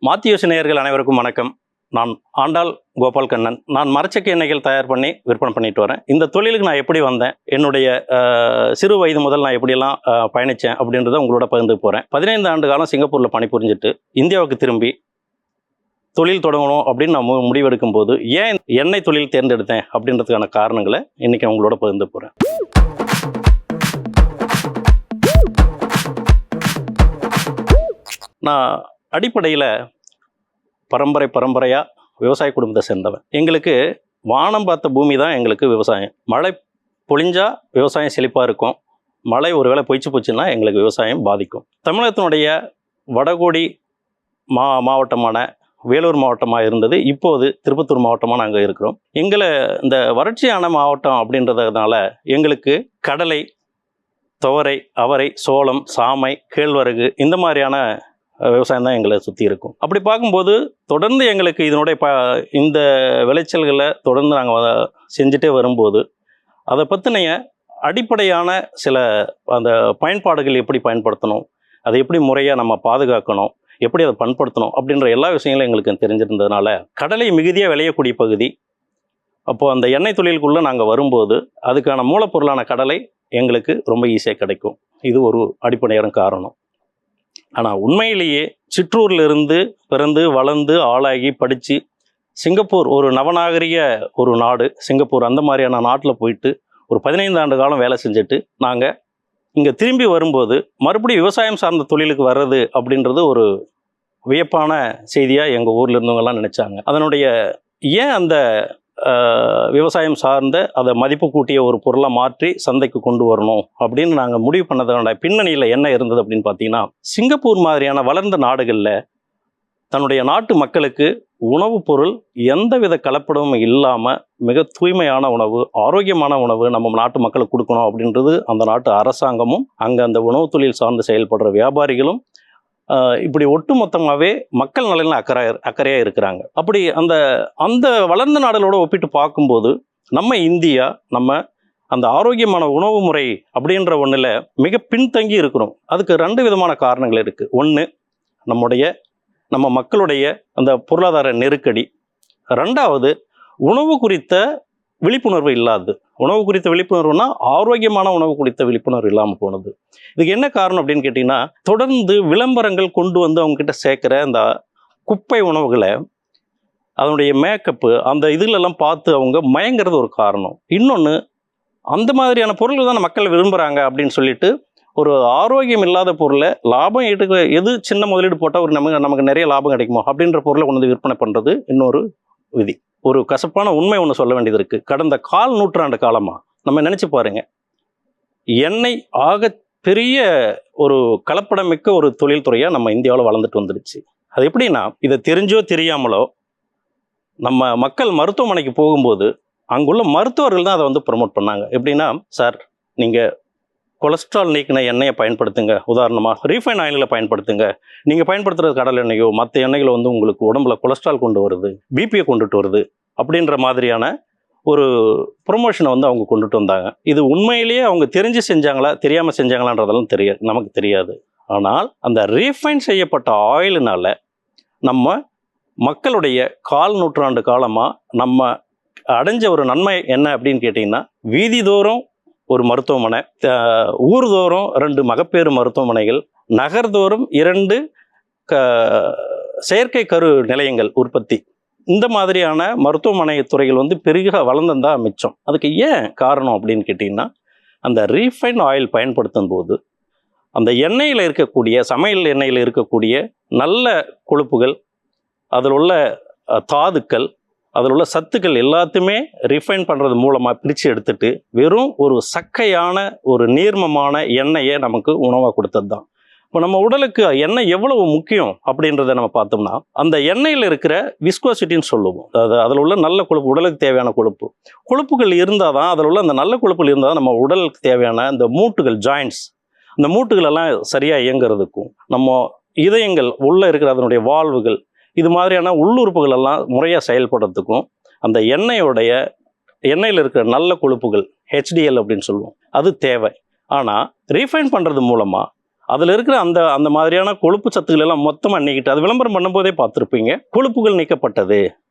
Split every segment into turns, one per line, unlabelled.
மாத்தியோசி நேயர்கள் அனைவருக்கும் வணக்கம். நான் ஆண்டாள் கோபால் கண்ணன். நான் மரச்செக்கு எண்ணெய்கள் தயார் பண்ணி விற்பனை பண்ணிட்டு வரேன். இந்த தொழிலுக்கு நான் எப்படி வந்தேன், என்னுடைய சிறு வயது முதல் நான் எப்படியெல்லாம் பயணித்தேன் அப்படின்றத உங்களோட பகிர்ந்து போகிறேன். 15 ஆண்டு காலம் சிங்கப்பூரில் பணிபுரிஞ்சுட்டு இந்தியாவுக்கு திரும்பி தொழில் தொடங்கணும் அப்படின்னு நான் முடிவெடுக்கும் போது ஏன் எண்ணெய் தொழில் தேர்ந்தெடுத்தேன் அப்படின்றதுக்கான காரணங்களை இன்றைக்கி உங்களோட பகிர்ந்து போகிறேன். நான் அடிப்படையில் பரம்பரையாக விவசாய குடும்பத்தை சேர்ந்தவன். எங்களுக்கு வானம் பார்த்த பூமி தான் எங்களுக்கு விவசாயம். மழை பொழிஞ்சா விவசாயம் செழிப்பாக இருக்கும், மழை ஒரு வேளை பொய்ச்சி போச்சுன்னா எங்களுக்கு விவசாயம் பாதிக்கும். தமிழகத்தினுடைய வடகோடி மாவட்டமான வேலூர் மாவட்டமாக இருந்தது, இப்போது திருப்பத்தூர் மாவட்டமாக நாங்கள் இருக்கிறோம். எங்களை இந்த வறட்சியான மாவட்டம் அப்படின்றதுனால எங்களுக்கு கடலை, துவரை, அவரை, சோளம், சாமை, கேழ்வரகு இந்த மாதிரியான விவசாயம் தான் எங்களை சுற்றி இருக்கும். அப்படி பார்க்கும்போது தொடர்ந்து எங்களுக்கு இதனுடைய இந்த விளைச்சல்களை தொடர்ந்து நாங்கள் செஞ்சுட்டே வரும்போது அதை பற்றின அடிப்படையான சில அந்த பயன்பாடுகள் எப்படி பயன்படுத்தணும், அதை எப்படி முறையாக நம்ம பாதுகாக்கணும், எப்படி அதை பண்படுத்தணும் அப்படின்ற எல்லா விஷயங்களும் எங்களுக்கு தெரிஞ்சிருந்ததுனால கடலை மிகுதியாக விளையக்கூடிய பகுதி. அப்போது அந்த எண்ணெய் தொழிலுக்குள்ளே நாங்கள் வரும்போது அதுக்கான மூலப்பொருளான கடலை எங்களுக்கு ரொம்ப ஈஸியாக கிடைக்கும். இது ஒரு அடிப்படையான காரணம். ஆனால் உண்மையிலேயே சிற்றூரிலிருந்து பிறந்து வளர்ந்து ஆளாகி படித்து சிங்கப்பூர் ஒரு நவநாகரிக ஒரு நாடு, சிங்கப்பூர் அந்த மாதிரியான நாட்டில் போயிட்டு ஒரு 15 ஆண்டு காலம் வேலை செஞ்சுட்டு நாங்கள் இங்கே திரும்பி வரும்போது மறுபடியும் விவசாயம் சார்ந்த தொழிலுக்கு வர்றது அப்படின்றது ஒரு வியப்பான செய்தியாக எங்கள் ஊரில் இருந்தவங்கெல்லாம் நினச்சாங்க. அதனுடைய ஏன் அந்த விவசாயம் சார்ந்த அதை மதிப்பு கூட்டிய ஒரு பொருளை மாற்றி சந்தைக்கு கொண்டு வரணும் அப்படின்னு நாங்கள் முடிவு பண்ணதோட பின்னணியில் என்ன இருந்தது அப்படின்னு பார்த்தீங்கன்னா, சிங்கப்பூர் மாதிரியான வளர்ந்த நாடுகளில் தன்னுடைய நாட்டு மக்களுக்கு உணவுப் பொருள் எந்தவித கலப்படமும் இல்லாமல் மிக தூய்மையான உணவு, ஆரோக்கியமான உணவு நம்ம நாட்டு மக்களுக்கு கொடுக்கணும் அப்படின்றது அந்த நாட்டு அரசாங்கமும் அங்கே அந்த உணவு தொழில் சார்ந்து செயல்படுற வியாபாரிகளும் இப்படி ஒட்டுமொத்தமாகவே மக்கள் நலனில் அக்கறையாக இருக்கிறாங்க. அப்படி அந்த வளர்ந்த நாடுகளோடு ஒப்பிட்டு பார்க்கும்போது நம்ம இந்தியா நம்ம அந்த ஆரோக்கியமான உணவு முறை அப்படின்ற ஒன்றில் மிக பின்தங்கி இருக்கிறோம். அதுக்கு 2 விதமான காரணங்கள் இருக்குது. ஒன்று, நம்ம மக்களுடைய அந்த பொருளாதார நெருக்கடி. 2வது, உணவு குறித்த விழிப்புணர்வு இல்லாது. உணவு குறித்த விழிப்புணர்வுனா ஆரோக்கியமான உணவு குறித்த விழிப்புணர்வு இல்லாமல் போனது. இதுக்கு என்ன காரணம் அப்படின்னு கேட்டிங்கன்னா, தொடர்ந்து விளம்பரங்கள் கொண்டு வந்து அவங்கக்கிட்ட சேர்க்குற அந்த குப்பை உணவுகளை, அதனுடைய மேக்கப்பு, அந்த இதிலெல்லாம் பார்த்து அவங்க மயங்கிறது ஒரு காரணம். இன்னொன்று, அந்த மாதிரியான பொருள்கள் தான் மக்கள் விரும்புகிறாங்க அப்படின்னு சொல்லிட்டு ஒரு ஆரோக்கியம் இல்லாத பொருளை லாபம் எது சின்ன முதலீடு போட்டால் ஒரு நமக்கு நிறைய லாபம் கிடைக்குமோ அப்படின்ற பொருளை கொண்டு வந்து விற்பனை பண்ணுறது இன்னொரு விதி. ஒரு கசப்பான உண்மை ஒன்று சொல்ல வேண்டியது இருக்குது. கடந்த 1/4 நூற்றாண்டு காலமாக நம்ம நினச்சி பாருங்கள், எண்ணெய் ஆக பெரிய ஒரு கலப்படமிக்க ஒரு தொழில்துறையாக நம்ம இந்தியாவில் வளர்ந்துட்டு வந்துடுச்சு. அது எப்படின்னா, இதை தெரிஞ்சோ தெரியாமலோ நம்ம மக்கள் மருத்துவமனைக்கு போகும்போது அங்குள்ள மருத்துவர்கள் தான் அதை வந்து ப்ரமோட் பண்ணாங்க. எப்படின்னா, சார் நீங்கள் கொலஸ்ட்ரால் நீக்கின எண்ணெயை பயன்படுத்துங்க, உதாரணமாக ரீஃபைன் ஆயிலில் பயன்படுத்துங்க, நீங்கள் பயன்படுத்துகிறது கடல் எண்ணெயோ மற்ற எண்ணெய்களை வந்து உங்களுக்கு உடம்புல கொலஸ்ட்ரால் கொண்டு வருது, பிபியை கொண்டுட்டு வருது அப்படின்ற மாதிரியான ஒரு ப்ரொமோஷனை வந்து அவங்க கொண்டுட்டு வந்தாங்க. இது உண்மையிலேயே அவங்க தெரிஞ்சு செஞ்சாங்களா தெரியாமல் செஞ்சாங்களான்றதெல்லாம் நமக்கு தெரியாது. ஆனால் அந்த ரீஃபைன் செய்யப்பட்ட ஆயிலினால் நம்ம மக்களுடைய 1/4 நூற்றாண்டு காலமாக நம்ம அடைஞ்ச ஒரு நன்மை என்ன அப்படின்னு கேட்டிங்கன்னா, வீதிதோறும் ஒரு மருத்துவமனை, ஊர்தோறும் 2 மகப்பேறு மருத்துவமனைகள், நகர்தோறும் 2 செயற்கை கரு நிலையங்கள் உற்பத்தி, இந்த மாதிரியான மருத்துவமனை துறைகள் வந்து பெருக வளர்ந்ததா மிச்சம். அதுக்கு ஏன் காரணம் அப்படின்னு கேட்டிங்கன்னா, அந்த ரீஃபைன் ஆயில் பயன்படுத்தும் போது அந்த எண்ணெயில் இருக்கக்கூடிய சமையல் எண்ணெயில் இருக்கக்கூடிய நல்ல கொழுப்புகள், அதில் உள்ள தாதுக்கள், அதில் உள்ள சத்துக்கள் எல்லாத்தையுமே ரிஃபைன் பண்ணுறது மூலமாக பிரித்து எடுத்துட்டு வெறும் ஒரு சக்கையான ஒரு நீர்மமான எண்ணெயை நமக்கு உணவாக கொடுத்தது தான். இப்போ நம்ம உடலுக்கு எண்ணெய் எவ்வளவு முக்கியம் அப்படின்றத நம்ம பார்த்தோம்னா, அந்த எண்ணெயில் இருக்கிற விஸ்கோசிட்டின்னு சொல்லுவோம். அதில் உள்ள நல்ல கொழுப்பு, உடலுக்கு தேவையான கொழுப்புகள் இருந்தால் தான், அதில் உள்ள அந்த நல்ல கொழுப்புகள் இருந்தால் தான் நம்ம உடலுக்கு தேவையான அந்த மூட்டுகள், ஜாயின்ட்ஸ், அந்த மூட்டுகளெல்லாம் சரியாக இயங்குறதுக்கும், நம்ம இதயங்கள் உள்ளே இருக்கிற அதனுடைய வால்வுகள், இது மாதிரியான உள்ளுறுப்புகள் எல்லாம் முறையாக செயல்படுறதுக்கும் அந்த எண்ணெயில் இருக்கிற நல்ல கொழுப்புகள் HDL அப்படின்னு சொல்லுவோம், அது தேவை. ஆனால் ரீஃபைன் பண்ணுறது மூலமாக அதில் இருக்கிற அந்த அந்த மாதிரியான கொழுப்பு சத்துக்கள் எல்லாம் மொத்தமாக நீக்கிட்டு, அது விளம்பரம் பண்ணும்போதே பார்த்துருப்பீங்க, கொழுப்புகள் நீக்கப்பட்டது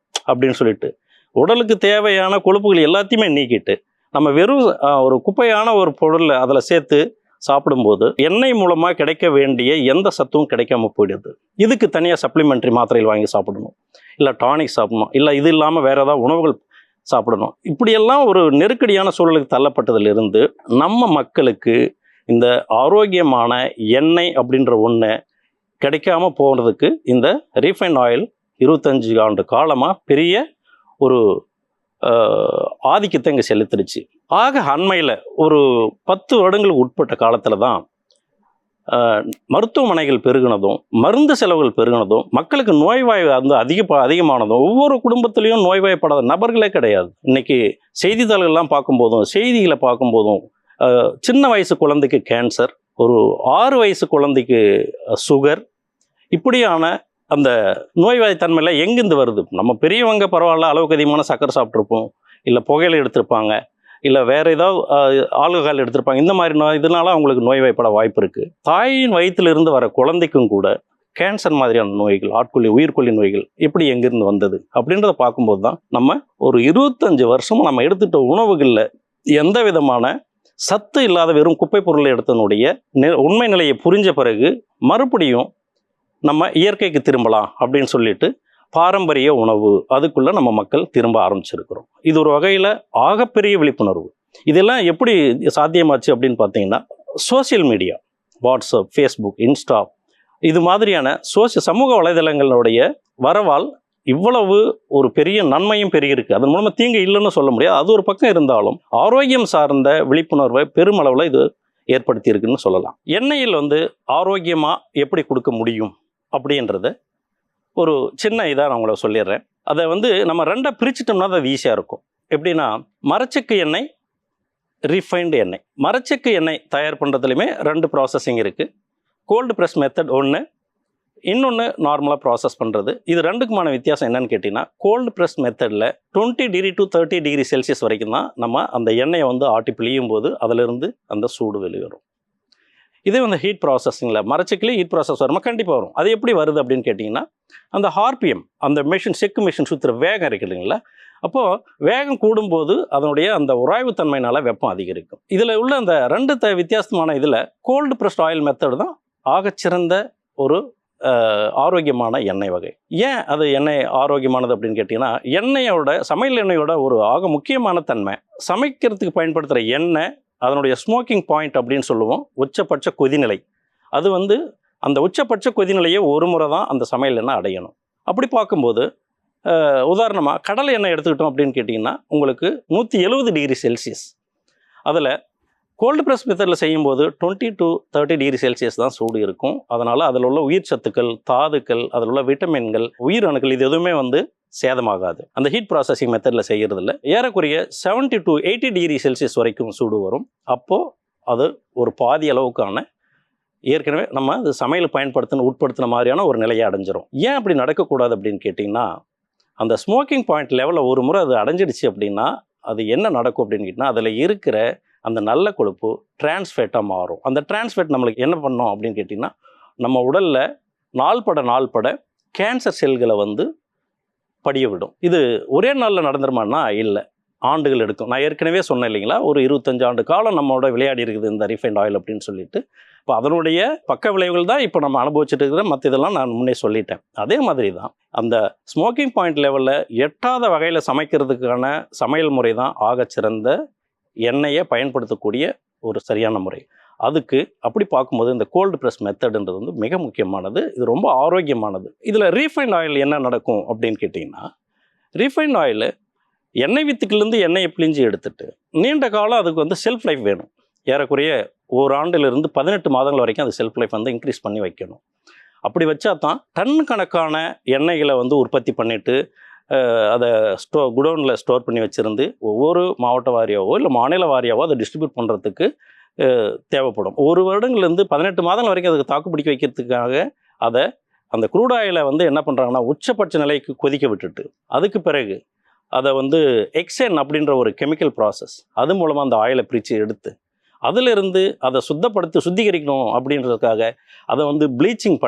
அப்படின்னு சொல்லிட்டு. உடலுக்கு தேவையான கொழுப்புகள் எல்லாத்தையுமே நீக்கிட்டு நம்ம வெறும் ஒரு குப்பையான ஒரு பொருளை அதில் சேர்த்து சாப்பிடும்போது எண்ணெய் மூலமாக கிடைக்க வேண்டிய எந்த சத்தும் கிடைக்காம போயிடுது. இதுக்கு தனியாக சப்ளிமெண்ட்ரி மாத்திரைகள் வாங்கி சாப்பிடணும், இல்லை டானிக் சாப்பிடணும், இல்லை இது இல்லாமல் வேறு ஏதாவது உணவுகள் சாப்பிடணும். இப்படியெல்லாம் ஒரு நெருக்கடியான சூழலுக்கு தள்ளப்பட்டதிலிருந்து நம்ம மக்களுக்கு இந்த ஆரோக்கியமான எண்ணெய் அப்படின்ற ஒன்று கிடைக்காம போகிறதுக்கு இந்த ரீஃபைண்ட் ஆயில் 25 ஆண்டு காலமாக பெரிய ஒரு ஆதிக்கத்தை இங்கே செலுத்திடுச்சு. ஆக அண்மையில் ஒரு 10 வருடங்களுக்கு உட்பட்ட காலத்தில் தான் மருத்துவமனைகள் பெருகினதும், மருந்து செலவுகள் பெருகினதும், மக்களுக்கு நோய்வாய் வந்து அதிகமானதும், ஒவ்வொரு குடும்பத்திலையும் நோய்வாய்ப்படாத நபர்களே கிடையாது. இன்னைக்கு செய்தித்தாள்கள்லாம் பார்க்கும்போதும், செய்திகளை பார்க்கும்போதும், சின்ன வயசு குழந்தைக்கு கேன்சர், ஒரு 6 வயசு குழந்தைக்கு சுகர், இப்படியான அந்த நோய்வாய்த்தன்மையில் எங்கேருந்து வருது? நம்ம பெரியவங்க பரவாயில்ல, அளவுக்கு அதிகமான சக்கரை சாப்பிட்ருப்போம், இல்லை புகையில எடுத்திருப்பாங்க, இல்லை வேறு ஏதாவது ஆல்கஹால் எடுத்திருப்பாங்க. இந்த மாதிரி இதனால அவங்களுக்கு நோய்வாய்ப்பட வாய்ப்பு இருக்குது. தாயின் வயிற்றிலிருந்து வர குழந்தைக்கும் கூட கேன்சர் மாதிரியான நோய்கள், ஆட்கொல்லி உயிர்கொல்லி நோய்கள் எப்படி எங்கேருந்து வந்தது அப்படின்றத பார்க்கும்போது தான் நம்ம ஒரு 25 வருஷமும் நம்ம எடுத்துகிட்ட உணவுகளில் எந்த விதமான சத்து இல்லாத வெறும் குப்பை பொருளை எடுத்தனுடைய உண்மை நிலையை புரிஞ்ச பிறகு மறுபடியும் நம்ம இயற்கைக்கு திரும்பலாம் அப்படின்னு சொல்லிட்டு பாரம்பரிய உணவு அதுக்குள்ளே நம்ம மக்கள் திரும்ப ஆரம்பிச்சிருக்கிறோம். இது ஒரு வகையில் ஆகப்பெரிய விழிப்புணர்வு. இதெல்லாம் எப்படி சாத்தியமாச்சு அப்படின்னு பார்த்தீங்கன்னா, social media, WhatsApp, Facebook, Insta, இது மாதிரியான சமூக வலைதளங்களுடைய வரவால் இவ்வளவு ஒரு பெரிய நன்மையும் பெருகிருக்கு. அதன் மூலமாக தீங்கு இல்லைன்னு சொல்ல முடியாது. அது ஒரு பக்கம் இருந்தாலும் ஆரோக்கியம் சார்ந்த விழிப்புணர்வை பெருமளவில் இது ஏற்படுத்தி இருக்குன்னு சொல்லலாம். எண்ணெயில் வந்து ஆரோக்கியமாக எப்படி கொடுக்க முடியும் அப்படின்றத ஒரு சின்ன இதாக நான் உங்களை சொல்லிடுறேன். அதை வந்து நம்ம ரெண்டாக பிரிச்சுட்டோம்னா அது ஈஸியாக இருக்கும். எப்படின்னா, மரச்செக்கு எண்ணெய், ரீஃபைண்டு எண்ணெய். மரச்செக்கு எண்ணெய் தயார் பண்ணுறதுலையுமே 2 ப்ராசஸிங் இருக்குது. கோல்டு ப்ரெஸ் மெத்தட் ஒன்று, இன்னொன்று நார்மலாக ப்ராசஸ் பண்ணுறது. இது ரெண்டுக்குமான வித்தியாசம் என்னன்னு கேட்டிங்கன்னா, கோல்டு ப்ரெஸ் மெத்தடில் 20 டிகிரி to 30 டிகிரி செல்சியஸ் வரைக்கும் தான் நம்ம அந்த எண்ணெயை வந்து ஆட்டி பிழியும் போது அதிலிருந்து அந்த சூடு வெளிவரும். இதே வந்து ஹீட் ப்ராசஸிங்கில் மரச்செக்கிலே ஹீட் ப்ராசஸ் வருமா? கண்டிப்பாக வரும். அது எப்படி வருது அப்படின்னு கேட்டிங்கன்னா, அந்த ஹார்பிஎம், அந்த செக்கு மிஷின் சுற்றுற வேகம் இருக்குது இல்லைங்களா, அப்போது வேகம் கூடும்போது அதனுடைய அந்த உராய்வுத்தன்மையினால் வெப்பம் அதிகரிக்கும். இதில் உள்ள அந்த 2 வித்தியாசமான இதில் கோல்டு ப்ரெஸ்ட் ஆயில் மெத்தட் தான் ஆகச்சிறந்த ஒரு ஆரோக்கியமான எண்ணெய் வகை. ஏன் அது எண்ணெய் ஆரோக்கியமானது அப்படின்னு கேட்டிங்கன்னா, சமையல் எண்ணெயோட ஒரு ஆக முக்கியமான தன்மை, சமைக்கிறதுக்கு பயன்படுத்துகிற எண்ணெய் அதனுடைய ஸ்மோக்கிங் பாயிண்ட் அப்படின்னு சொல்லுவோம், உச்சபட்ச கொதிநிலை. அது வந்து அந்த உச்சபட்ச கொதிநிலையை ஒரு முறை தான் அந்த சமையல் எண்ணெய் அடையணும். அப்படி பார்க்கும்போது உதாரணமாக கடலை எண்ணெய் எடுத்துக்கிட்டோம் அப்படின்னு கேட்டிங்கன்னா, உங்களுக்கு 170 டிகிரி செல்சியஸ். அதில் கோல்டு ப்ரெஸ் மெத்தடில் செய்யும்போது 20 to 30 டிகிரி செல்சியஸ் தான் சூடு இருக்கும். அதனால் அதில் உள்ள உயிர் சத்துக்கள், தாதுக்கள், அதில் உள்ள விட்டமின்கள், உயிரணுக்கள், இது எதுவுமே வந்து சேதமாகாது. அந்த ஹீட் ப்ராசஸிங் மெத்தடில் செய்கிறதில்ல. ஏறக்குறைய 70 to 80 டிகிரி செல்சியஸ் வரைக்கும் சூடு வரும். அப்போது அது ஒரு பாதி அளவுக்கான ஏற்கனவே நம்ம அது சமையல் உட்படுத்தின மாதிரியான ஒரு நிலையை அடைஞ்சிரும். ஏன் அப்படி நடக்கக்கூடாது அப்படின்னு கேட்டிங்கன்னா, அந்த ஸ்மோக்கிங் பாயிண்ட் லெவலில் ஒரு முறை அது அடைஞ்சிடுச்சு அப்படின்னா அது என்ன நடக்கும் அப்படின்னு கேட்டிங்கன்னா, அதில் இருக்கிற அந்த நல்ல கொழுப்பு டிரான்ஸ்ஃபேட்டாக மாறும். அந்த டிரான்ஸ்ஃபேட் நம்மளுக்கு என்ன பண்ணோம் அப்படின்னு கேட்டிங்கன்னா, நம்ம உடலில் நாள்பட கேன்சர் செல்களை வந்து படிய விடும். இது ஒரே நாளில் நடந்துருமான்னா இல்லை, ஆண்டுகள் எடுக்கும். நான் ஏற்கனவே சொன்னேன் இல்லைங்களா, ஒரு 25 ஆண்டு காலம் நம்மளோட விளையாடி இருக்குது இந்த ரீஃபைண்ட் ஆயில் அப்படின்னு சொல்லிட்டு. இப்போ அதனுடைய பக்க விளைவுகள் தான் இப்போ நம்ம அனுபவிச்சுட்டு இருக்கிற மற்ற இதெல்லாம் நான் முன்னே சொல்லிட்டேன். அதே மாதிரி தான் அந்த ஸ்மோக்கிங் பாயிண்ட் லெவலில் எட்டாத வகையில் சமைக்கிறதுக்கான சமையல் முறை தான் ஆகச்சிறந்த எண்ணெயை பயன்படுத்தக்கூடிய ஒரு சரியான முறை. அதுக்கு அப்படி பார்க்கும்போது இந்த கோல்டு ப்ரெஸ் மெத்தடுன்றது வந்து மிக முக்கியமானது. இது ரொம்ப ஆரோக்கியமானது. இதில் ரீஃபைண்ட் ஆயில் என்ன நடக்கும் அப்படின்னு கேட்டிங்கன்னா, ரீஃபைண்ட் ஆயில் எண்ணெய் வித்துக்கிலேருந்து எண்ணெயை பிழிஞ்சு எடுத்துட்டு நீண்ட காலம் அதுக்கு வந்து செல்ஃப் லைஃப் வேணும். ஏறக்குறைய ஒரு ஆண்டிலிருந்து 18 மாதங்கள் வரைக்கும் அது செல்ஃப் லைஃப் வந்து இன்க்ரீஸ் பண்ணி வைக்கணும். அப்படி வச்சா தான் டன் கணக்கான எண்ணெய்களை வந்து உற்பத்தி பண்ணிவிட்டு அதை குடோனில் ஸ்டோர் பண்ணி வச்சுருந்து ஒவ்வொரு மாவட்ட வாரியாவோ இல்லை மாநில வாரியாவோ அதை டிஸ்ட்ரிபியூட் பண்ணுறதுக்கு தேவைப்படும். ஒரு வருடங்கள்லேருந்து 18 மாதங்கள் வரைக்கும் அதுக்கு தாக்குப்பிடிக்க வைக்கிறதுக்காக அதை அந்த க்ரூட் ஆயிலை வந்து என்ன பண்ணுறாங்கன்னா, உச்சபட்ச நிலைக்கு கொதிக்க விட்டுட்டு அதுக்கு பிறகு அதை வந்து எக்ஸேன் அப்படின்ற ஒரு கெமிக்கல் ப்ராசஸ், அது மூலமாக அந்த ஆயிலை பிரித்து எடுத்து அதிலிருந்து அதை சுத்திகரிக்கணும் அப்படின்றதுக்காக அதை வந்து ப்ளீச்சிங்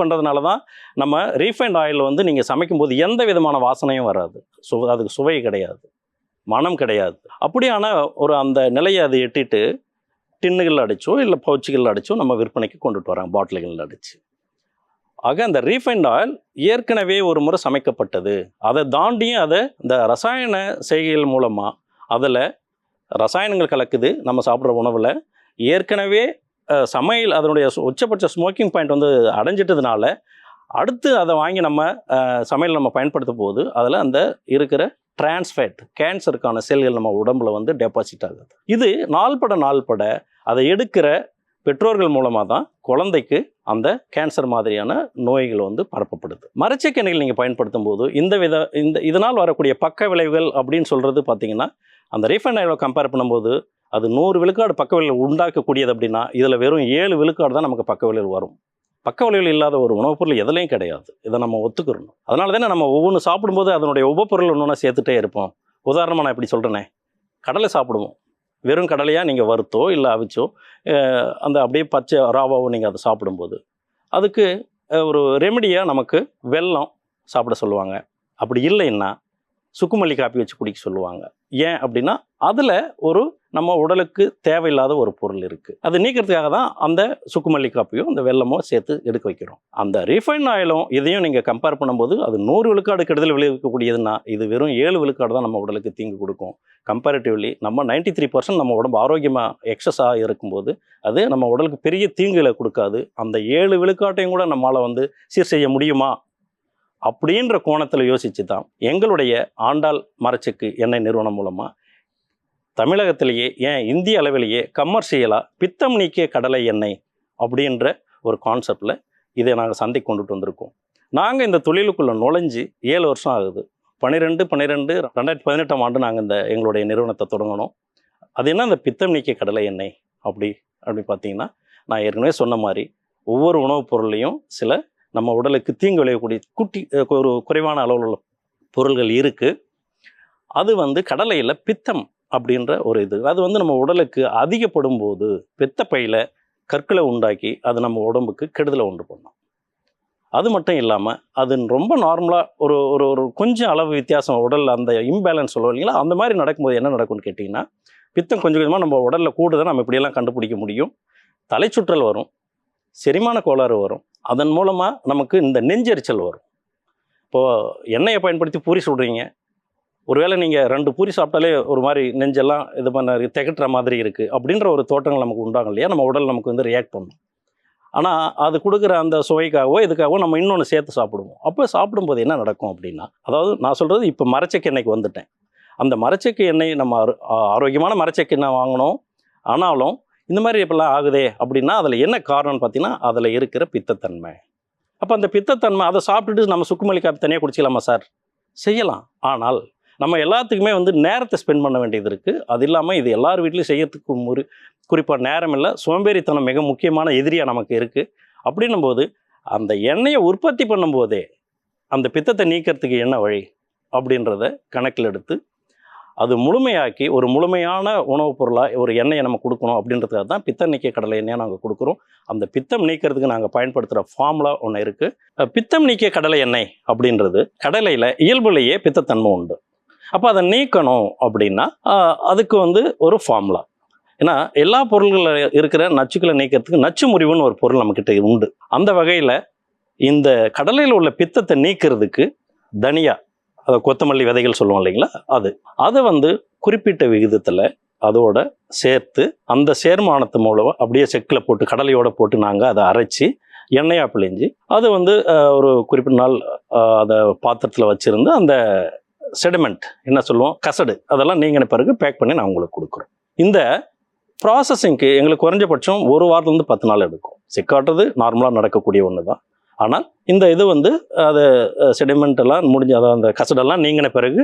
பண்ணுறதுனால தான் நம்ம ரீஃபைண்ட் ஆயில் வந்து நீங்கள் சமைக்கும்போது எந்த விதமான வாசனையும் வராது. அதுக்கு சுவை கிடையாது, மனம் கிடையாது. அப்படியான ஒரு அந்த நிலையை அதை எட்டிட்டு டின்னுகள் அடிச்சோ இல்லை பவுச்சுகள் அடிச்சோ நம்ம விற்பனைக்கு கொண்டுட்டு வராங்க, பாட்டில்கள் அடித்து. ஆக அந்த ரீஃபைண்ட் ஆயில் ஏற்கனவே ஒரு முறை சமைக்கப்பட்டது. அதை தாண்டியும் அதை இந்த ரசாயன செய்கைகள் மூலமாக அதில் ரசாயனங்கள் கலக்குது. நம்ம சாப்பிட்ற உணவில் ஏற்கனவே சமையல் அதனுடைய உச்சபட்ச ஸ்மோக்கிங் பாயிண்ட் வந்து அடைஞ்சிட்டதுனால அடுத்து அதை வாங்கி நம்ம சமையல் நம்ம பயன்படுத்தும் போது அதில் அந்த இருக்கிற டிரான்ஸ்ஃபேட் கேன்சருக்கான செல்கள் நம்ம உடம்புல வந்து டெபாசிட் ஆகுது. இது நாள்பட அதை எடுக்கிற பெற்றோர்கள் மூலமாக தான் குழந்தைக்கு அந்த கேன்சர் மாதிரியான நோய்கள் வந்து பரப்பப்படுது. மரச்செக்கெண்ணெய்கள் நீங்கள் பயன்படுத்தும் போது இதனால் வரக்கூடிய பக்க விளைவுகள் அப்படின்னு சொல்கிறது பார்த்தீங்கன்னா, அந்த ரீஃபைண்ட் ஆயிலை கம்பேர் பண்ணும்போது அது 100 விழுக்காடு பக்க விளைவு உண்டாக்கக்கூடியது அப்படின்னா இதில் வெறும் 7 விழுக்காடு தான் நமக்கு பக்க விளைவு வரும். பக்க விளைவுகள் இல்லாத ஒரு உணவுப் பொருள் எதுலையும் கிடையாது. இதை நம்ம ஒத்துக்கிறணும். அதனால தானே நம்ம ஒவ்வொன்று சாப்பிடும்போது அதனுடைய உபப்பொருள் ஒன்று சேர்த்துட்டே இருப்போம். உதாரணமாக நான் இப்படி சொல்கிறேனே, கடலை சாப்பிடுவோம். வெறும் கடலையாக நீங்கள் வறுத்தோ இல்லை அவிச்சோ அந்த அப்படியே பச்சை ராவாவோ நீங்கள் அதை சாப்பிடும்போது அதுக்கு ஒரு ரெமெடியாக நமக்கு வெல்லம் சாப்பிட சொல்லுவாங்க. அப்படி இல்லைன்னா சுக்குமல்லி காப்பி வச்சு குடிக்க சொல்லுவாங்க. ஏன் அப்படின்னா அதில் ஒரு நம்ம உடலுக்கு தேவையில்லாத ஒரு பொருள் இருக்குது. அது நீக்கிறதுக்காக தான் அந்த சுக்குமல்லி காப்பியோ அந்த வெல்லமோ சேர்த்து எடுக்க வைக்கிறோம். அந்த ரீஃபைண்ட் ஆயிலும் இதையும் நீங்கள் கம்பேர் பண்ணும்போது அது 100 விழுக்காடு கெடுதல் விளைவிக்கக்கூடியதுன்னா இது வெறும் 7 விழுக்காடு தான் நம்ம உடலுக்கு தீங்கு கொடுக்கும். கம்பேரிட்டிவ்லி நம்ம 93% நம்ம உடம்பு ஆரோக்கியமாக எக்ஸஸாக இருக்கும்போது அது நம்ம உடலுக்கு பெரிய தீங்குகளை கொடுக்காது. அந்த 7 விழுக்காட்டையும் கூட நம்மளால் வந்து சீர் செய்ய முடியுமா அப்படின்ற கோணத்தில் யோசித்து தான் எங்களுடைய ஆண்டாள் மரச்செக்கு எண்ணெய் நிறுவனம் மூலமாக தமிழகத்திலேயே ஏன் இந்திய அளவிலேயே கமர்ஷியலாக பித்தம் நீக்கிய கடலை எண்ணெய் அப்படின்ற ஒரு கான்செப்டில் இதை நாங்கள் சந்தைக்கு கொண்டுட்டு வந்திருக்கோம். நாங்கள் இந்த தொழிலுக்குள்ளே நுழைஞ்சி 7 வருஷம் ஆகுது. 2018 ஆண்டு நாங்கள் எங்களுடைய நிறுவனத்தை தொடங்கினோம். அது என்ன அந்த பித்தம் நீக்கிய கடலை எண்ணெய் அப்படி பார்த்தீங்கன்னா, நான் ஏற்கனவே சொன்ன மாதிரி ஒவ்வொரு உணவுப் பொருளையும் சில நம்ம உடலுக்கு தீங்கு விளையக்கூடிய ஒரு குறைவான அளவில் உள்ள பொருள்கள் இருக்குது. அது வந்து கடலையில் பித்தம் அப்படின்ற ஒரு அது வந்து நம்ம உடலுக்கு அதிகப்படும் போது பித்தப்பையில் கற்களை உண்டாக்கி அது நம்ம உடம்புக்கு கெடுதலை உண்டு பண்ணும். அது மட்டும் இல்லாமல் அது ரொம்ப நார்மலாக ஒரு ஒரு ஒரு கொஞ்சம் அளவு வித்தியாசம் உடல் அந்த இம்பேலன்ஸ் சொல்லுவோம் இல்லைங்களா, அந்த மாதிரி நடக்கும்போது என்ன நடக்கும்னு கேட்டிங்கன்னா, பித்தம் கொஞ்சம் கொஞ்சமாக நம்ம உடலில் கூடுதல் நம்ம இப்படியெல்லாம் கண்டுபிடிக்க முடியும். தலைச்சுற்றல் வரும், செரிமான கோளாறு வரும், அதன் மூலமாக நமக்கு இந்த நெஞ்செரிச்சல் வரும். இப்போது எண்ணெயை பயன்படுத்தி பூரி சுடுறீங்க, ஒருவேளை நீங்கள் 2 பூரி சாப்பிட்டாலே ஒரு மாதிரி நெஞ்செல்லாம் இது பண்ண திகட்டுற மாதிரி இருக்குது அப்படின்ற ஒரு தோட்டங்கள் நமக்கு உண்டாகும் இல்லையா, நம்ம உடல் நமக்கு வந்து ரியாக்ட் பண்ணும். ஆனால் அது கொடுக்குற அந்த சுவைக்காகவோ இதுக்காகவோ நம்ம இன்னொன்று சேர்த்து சாப்பிடுவோம். அப்போ சாப்பிடும்போது என்ன நடக்கும் அப்படின்னா, அதாவது நான் சொல்கிறது இப்போ மரச்செக்கு எண்ணெய்க்கு வந்துட்டேன். அந்த மரச்செக்கு எண்ணெய் நம்ம ஆரோக்கியமான மரச்செக்கு எண்ணெய் வாங்கணும். ஆனாலும் இந்த மாதிரி இப்பெல்லாம் ஆகுதே அப்படின்னா அதில் என்ன காரணம்னு பார்த்தீங்கன்னா அதில் இருக்கிற பித்தத்தன்மை. அப்போ அந்த பித்தத்தன்மை அதை சாப்பிட்டுட்டு நம்ம சுக்குமல்லி காப்பி தனியாக குடிச்சிக்கலாமா சார்? செய்யலாம். ஆனால் நம்ம எல்லாத்துக்குமே வந்து நேரத்தை ஸ்பெண்ட் பண்ண வேண்டியது இருக்குது. அது இல்லாமல் இது எல்லார் வீட்லேயும் செய்யறதுக்கு குறிப்பாக நேரம் இல்லை, சோம்பேறித்தனம் மிக முக்கியமான எதிரியாக நமக்கு இருக்குது. அப்படின்னும் போது அந்த எண்ணெயை உற்பத்தி பண்ணும்போதே அந்த பித்தத்தை நீக்கிறதுக்கு என்ன வழி அப்படின்றத கணக்கில் எடுத்து அது முழுமையாக்கி ஒரு முழுமையான உணவுப் பொருளாக ஒரு எண்ணெயை நம்ம கொடுக்கணும் அப்படின்றதுக்காக தான் பித்தம் நீக்கிய கடலை எண்ணெயை நாங்கள் கொடுக்குறோம். அந்த பித்தம் நீக்கிறதுக்கு நாங்கள் பயன்படுத்துகிற ஃபார்முலா ஒன்று இருக்குது. பித்தம் நீக்கிய கடலை எண்ணெய் அப்படின்றது கடலையில் இயல்புலேயே பித்தத்தன்மை உண்டு. அப்போ அதை நீக்கணும் அப்படின்னா அதுக்கு வந்து ஒரு ஃபார்முலா. ஏன்னா எல்லா பொருள்களில் இருக்கிற நச்சுக்களை நீக்கிறதுக்கு நச்சு முறிவுன்னு ஒரு பொருள் நம்மக்கிட்ட உண்டு. அந்த வகையில் இந்த கடலையில் உள்ள பித்தத்தை நீக்கிறதுக்கு தனியா, அதை கொத்தமல்லி விதைகள் சொல்லுவோம் இல்லைங்களா, அதை வந்து குறிப்பிட்ட விகிதத்தில் அதோட சேர்த்து அந்த சேர்மானத்து மூலம் அப்படியே செக்கில் போட்டு கடலையோடு போட்டு நாங்கள் அதை அரைச்சி எண்ணெயாக பிழிஞ்சு அது வந்து ஒரு குறிப்பிட்ட நாள் அதை பாத்திரத்தில் வச்சுருந்து அந்த செடிமெண்ட் என்ன சொல்லுவோம் கசடு அதெல்லாம் நீங்கின பிறகு பேக் பண்ணி நான் உங்களுக்கு கொடுக்குறோம். இந்த ப்ராசஸிங்க்கு எங்களுக்கு குறைஞ்சபட்சம் 1 வாரத்துலேருந்து 10 நாள் எடுக்கும். செக்காட்டுறது நார்மலாக நடக்கக்கூடிய ஒன்று தான். ஆனால் இந்த இது வந்து அது செடிமெண்ட் எல்லாம் முடிஞ்சு அதாவது அந்த கசடெல்லாம் நீங்கின பிறகு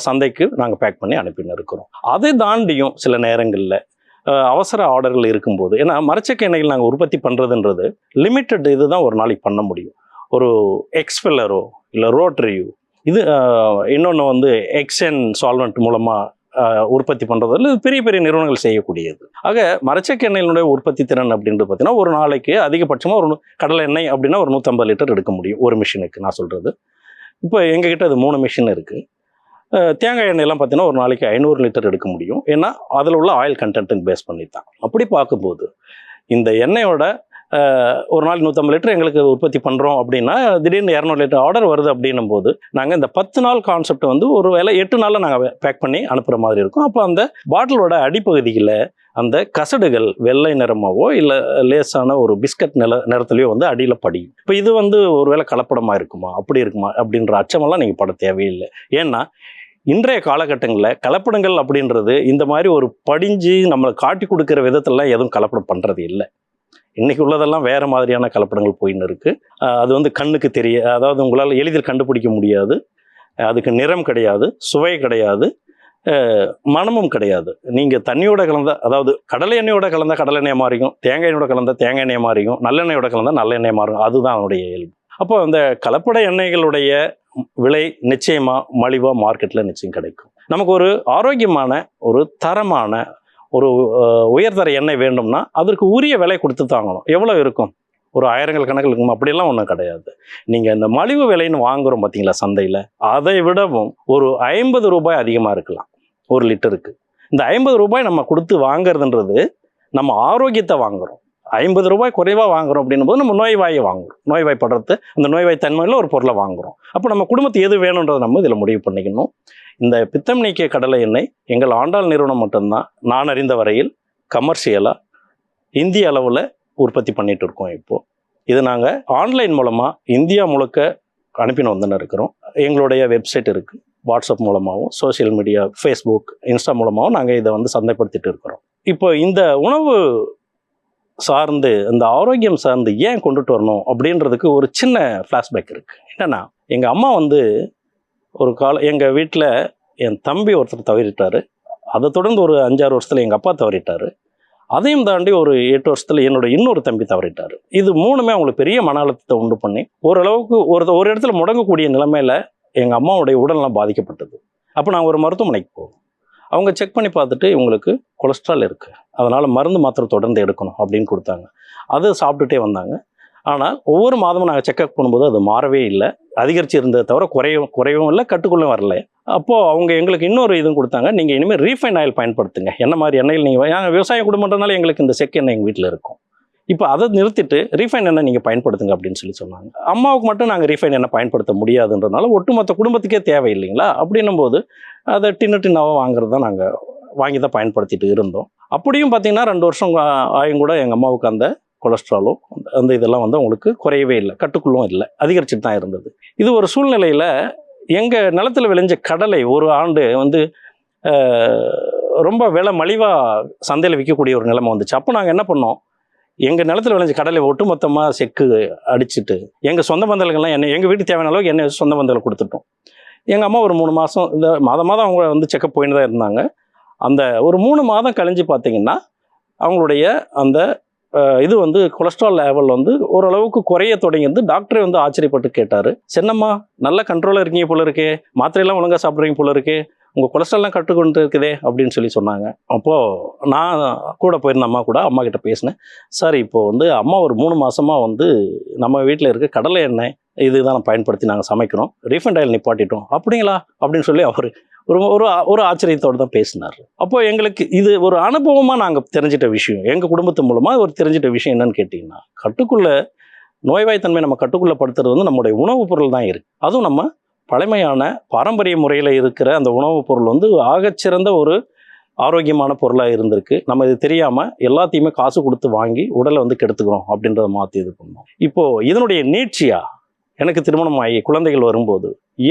சந்தைக்கு நாங்கள் பேக் பண்ணி அனுப்பின்னு இருக்கிறோம். அதை தாண்டியும் சில நேரங்களில் அவசர ஆர்டர்கள் இருக்கும்போது, ஏன்னா மரச்செக்கு எண்ணெய்கள் நாங்கள் உற்பத்தி பண்ணுறதுன்றது லிமிட்டட் இது தான் ஒரு நாளைக்கு பண்ண முடியும். ஒரு எக்ஸ்பெல்லரோ இல்லை ரோட்டரியோ இது இன்னொன்று வந்து எக்ஸ்என் சால்வெண்ட் மூலமாக உற்பத்தி பண்ணுறதில் பெரிய பெரிய நிறுவனங்கள் செய்யக்கூடியது. ஆக மரச்செக்கு எண்ணெயினுடைய உற்பத்தி திறன் அப்படின்றது பார்த்தீங்கன்னா ஒரு நாளைக்கு அதிகபட்சமாக ஒரு கடலை எண்ணெய் அப்படின்னா ஒரு 150 லிட்டர் எடுக்க முடியும் ஒரு மிஷினுக்கு. நான் சொல்கிறது இப்போ எங்ககிட்ட அது 3 மிஷின் இருக்குது. தேங்காய் எண்ணெயெல்லாம் பார்த்தீங்கன்னா ஒரு நாளைக்கு 500 லிட்டர் எடுக்க முடியும். ஏன்னா அதில் உள்ள ஆயில் கண்டென்ட்டுக்கு பேஸ் பண்ணி தான். அப்படி பார்க்கும்போது இந்த எண்ணெயோட ஒரு நாள் 150 லிட்டர் எங்களுக்கு உற்பத்தி பண்ணுறோம் அப்படின்னா திடீர்னு 200 லிட்டர் ஆர்டர் வருது அப்படின்னும் போது நாங்கள் இந்த 10 நாள் கான்செப்ட் வந்து ஒரு வேளை 8 நாளில் நாங்கள் பேக் பண்ணி அனுப்புகிற மாதிரி இருக்கும். அப்போ அந்த பாட்டிலோட அடிப்பகுதியில் அந்த கசடுகள் வெள்ளை நிறமாவோ இல்லை லேசான ஒரு பிஸ்கட் நிறத்துலையோ வந்து அடியில் படியும். இப்போ இது வந்து ஒரு வேளை கலப்படமாக இருக்குமா அப்படி இருக்குமா அப்படின்ற அச்சமெல்லாம் நீங்கள் பட தேவையில்லை. ஏன்னா இன்றைய காலகட்டங்களில் கலப்படங்கள் அப்படின்றது இந்த மாதிரி ஒரு படிஞ்சு நம்மளை காட்டி கொடுக்குற விதத்திலலாம் எதுவும் கலப்படம் பண்ணுறது இல்லை. இன்றைக்கி உள்ளதெல்லாம் வேறு மாதிரியான கலப்படங்கள் போயின்னு இருக்குது. அது வந்து கண்ணுக்கு அதாவது உங்களால் எளிதில் கண்டுபிடிக்க முடியாது. அதுக்கு நிறம் கிடையாது, சுவை கிடையாது, மனமும் கிடையாது. நீங்கள் தண்ணியோட கலந்த அதாவது கடலை எண்ணெயோட கலந்த கடலை எண்ணெய் மாறிக்கும், தேங்காய் எண்ணெயோட கலந்த தேங்காய் எண்ணெய் மாறிக்கும், நல்லெண்ணெயோட கலந்த நல்லெண்ணெய் மாறும். அதுதான் அதனுடைய இயல்பு. அப்போ அந்த கலப்பட எண்ணெய்களுடைய விலை நிச்சயமாக மலிவாக மார்க்கெட்டில் நிச்சயம் கிடைக்கும். நமக்கு ஒரு ஆரோக்கியமான ஒரு தரமான ஒரு உயர்தர எண்ணெய் வேண்டும்னா அதற்கு உரிய விலை கொடுத்து தாங்கணும். எவ்வளோ இருக்கும்? ஒரு 1000 கணக்கில் இருக்குமா? அப்படிலாம் ஒன்றும் கிடையாது. நீங்கள் இந்த மலிவு விலைன்னு வாங்குகிறோம் பார்த்தீங்களா சந்தையில், அதை விடவும் ஒரு 50 ரூபாய் அதிகமாக இருக்கலாம் ஒரு லிட்டருக்கு. இந்த 50 ரூபாய் நம்ம கொடுத்து வாங்குறதுன்றது நம்ம ஆரோக்கியத்தை வாங்குகிறோம். 50 ரூபாய் குறைவாக வாங்குகிறோம் அப்படின்னும் போது நம்ம நோய்வாயை வாங்குகிறோம். நோய்வாய்ப்படுறது அந்த நோய்வாய் தன்மையில் ஒரு பொருளை வாங்குகிறோம். அப்போ நம்ம குடும்பத்துக்கு எது வேணுன்றதை நம்ம இதில் முடிவு பண்ணிக்கணும். இந்த பித்தம் நீக்கிய கடலை எண்ணெய் எங்கள் ஆண்டாள் நிறுவனம் மட்டும்தான் நான் அறிந்த வரையில் கமர்ஷியலாக இந்திய அளவில் உற்பத்தி பண்ணிகிட்டு இருக்கோம். இப்போது இது நாங்கள் ஆன்லைன் மூலமாக இந்தியா முழுக்க அனுப்பின்னு வந்துன்னு இருக்கிறோம். எங்களுடைய வெப்சைட் இருக்குது, வாட்ஸ்அப் மூலமாகவும் சோசியல் மீடியா ஃபேஸ்புக் இன்ஸ்டா மூலமாகவும் நாங்கள் இதை வந்து சந்தைப்படுத்திட்டு இருக்கிறோம். இப்போ இந்த உணவு சார்ந்து இந்த ஆரோக்கியம் சார்ந்து ஏன் கொண்டுட்டு வரணும் அப்படின்றதுக்கு ஒரு சின்ன ஃப்ளாஷ்பேக் இருக்குது. என்னென்னா எங்கள் அம்மா வந்து ஒரு எங்கள் வீட்டில் என் தம்பி ஒருத்தர் தவறிட்டார். அதை தொடர்ந்து ஒரு 5-6 வருஷத்தில் எங்கள் அப்பா தவறிட்டார். அதையும் தாண்டி ஒரு 8 வருஷத்தில் என்னோட இன்னொரு தம்பி தவறிட்டார். இது 3மே அவங்களுக்கு பெரிய மன அழுத்தத்தை உண்டு பண்ணி ஓரளவுக்கு ஒரு இடத்துல முடங்கக்கூடிய நிலைமையில் எங்கள் அம்மாவுடைய உடல்நலம் பாதிக்கப்பட்டது. அப்போ நான் ஒரு மருத்துவமனைக்கு போவோம். அவங்க செக் பண்ணி பார்த்துட்டு இவங்களுக்கு கொலஸ்ட்ரால் இருக்குது, அதனால் மருந்து மாத்திரை தொடர்ந்து எடுக்கணும் அப்படின்னு கொடுத்தாங்க. அது சாப்பிட்டுட்டே வந்தாங்க. ஆனால் ஒவ்வொரு மாதமும் நாங்கள் செக்அப் பண்ணும்போது அது மாறவே இல்லை, அதிகரித்து இருந்ததை தவிர குறையவும் இல்லை, கட்டுக்குள்ளே வரல. அப்போது அவங்க எங்களுக்கு இன்னொரு இதுவும் கொடுத்தாங்க, நீங்கள் இனிமேல் ரீஃபைன் ஆயில் பயன்படுத்துங்க. என்ன மாதிரி எண்ணெயில் நீங்கள் விவசாய குடும்பம்ன்றனால எங்களுக்கு இந்த செக்கு எண்ணெய் எங்கள் வீட்டில் இருக்கும். இப்போ அதை நிறுத்திட்டு ரீஃபைன் எண்ணெய் நீங்கள் பயன்படுத்துங்க அப்படின்னு சொன்னாங்க. அம்மாவுக்கு மட்டும் நாங்கள் ரீஃபைன் எண்ணெய் பயன்படுத்த முடியாதுன்றதுனால ஒட்டுமொத்த குடும்பத்துக்கே தேவை இல்லைங்களா? அப்படின்னும் போது அதை டின்னாக வாங்குறது தான் நாங்கள் வாங்கி தான் பயன்படுத்திட்டு இருந்தோம். அப்படியும் பார்த்தீங்கன்னா 2 வருஷம் ஆயும் கூட எங்கள் அம்மாவுக்கு அந்த கொலஸ்ட்ராலும் அந்த இதெல்லாம் வந்து அவங்களுக்கு குறையவே இல்லை, கட்டுக்குள்ளும் இல்லை, அதிகரிச்சுட்டு தான் இருந்தது. இது ஒரு சூழ்நிலையில் எங்கள் நிலத்தில் விளைஞ்ச கடலை ஒரு ஆண்டு வந்து ரொம்ப விலை மலிவாக சந்தையில் விற்கக்கூடிய ஒரு நிலைமை வந்துச்சு. அப்போ நாங்கள் என்ன பண்ணோம், எங்கள் நிலத்தில் விளைஞ்ச கடலை ஒட்டுமொத்தமாக செக்கு அடிச்சுட்டு எங்கள் சொந்த பந்தல்கள்லாம் எங்கள் வீட்டுக்கு தேவையான அளவுக்கு எண்ணெய் சொந்த பந்தலை கொடுத்துட்டோம். எங்கள் அம்மா ஒரு 3 மாதம் இந்த மாதம் அவங்க வந்து செக்கப் போயின்னு தான் இருந்தாங்க. அந்த ஒரு 3 மாதம் கழிஞ்சு பார்த்தீங்கன்னா அவங்களுடைய அந்த இது வந்து கொலஸ்ட்ரால் லெவல் வந்து ஓரளவுக்கு குறைய தொடங்கியது. டாக்டரே வந்து ஆச்சரியப்பட்டு கேட்டார், சின்னம்மா நல்ல கண்ட்ரோலாக இருக்கீங்க போல இருக்கே, மாத்திரையெல்லாம் ஒழுங்காக சாப்பிட்றீங்க போல இருக்கே, உங்கள் கொலஸ்ட்ரால்லாம் கட்டுக்கொண்டு இருக்குதே அப்படின்னு சொன்னாங்க. அப்போது நான் கூட போயிருந்த அம்மா கிட்ட பேசினேன். சார் இப்போ வந்து அம்மா ஒரு 3 மாதமாக வந்து நம்ம வீட்டில் இருக்க கடலை எண்ணெய் இதுதான் நான் பயன்படுத்தி நாங்கள் சமைக்கிறோம், ரீஃபைண்ட் ஆயில் நிப்பாட்டிட்டோம். அப்படிங்களா அப்படின்னு சொல்லி அவர் ஒரு ஆச்சரியத்தோடு தான் பேசினார். அப்போது எங்களுக்கு இது ஒரு அனுபவமாக நாங்கள் தெரிஞ்சிட்ட விஷயம், எங்கள் குடும்பத்து மூலமாக ஒரு தெரிஞ்சிட்ட விஷயம் என்னன்னு கேட்டிங்கன்னா, கட்டுக்குள்ளே நோய்வாய்த்தன்மை நம்ம கட்டுக்குள்ளே படுத்துறது வந்து நம்முடைய உணவுப் பொருள் தான் இருக்குது. அதுவும் நம்ம பழமையான பாரம்பரிய முறையில் இருக்கிற அந்த உணவுப் பொருள் வந்து ஆகச்சிறந்த ஒரு ஆரோக்கியமான பொருளாக இருந்திருக்கு. நம்ம இது தெரியாமல் எல்லாத்தையுமே காசு கொடுத்து வாங்கி உடலை வந்து கெடுத்துக்கிறோம் அப்படின்றத மாற்றி இது பண்ணோம். இப்போது இதனுடைய நீட்சியாக எனக்கு திருமணம் ஆகி குழந்தைகள் வரும்போது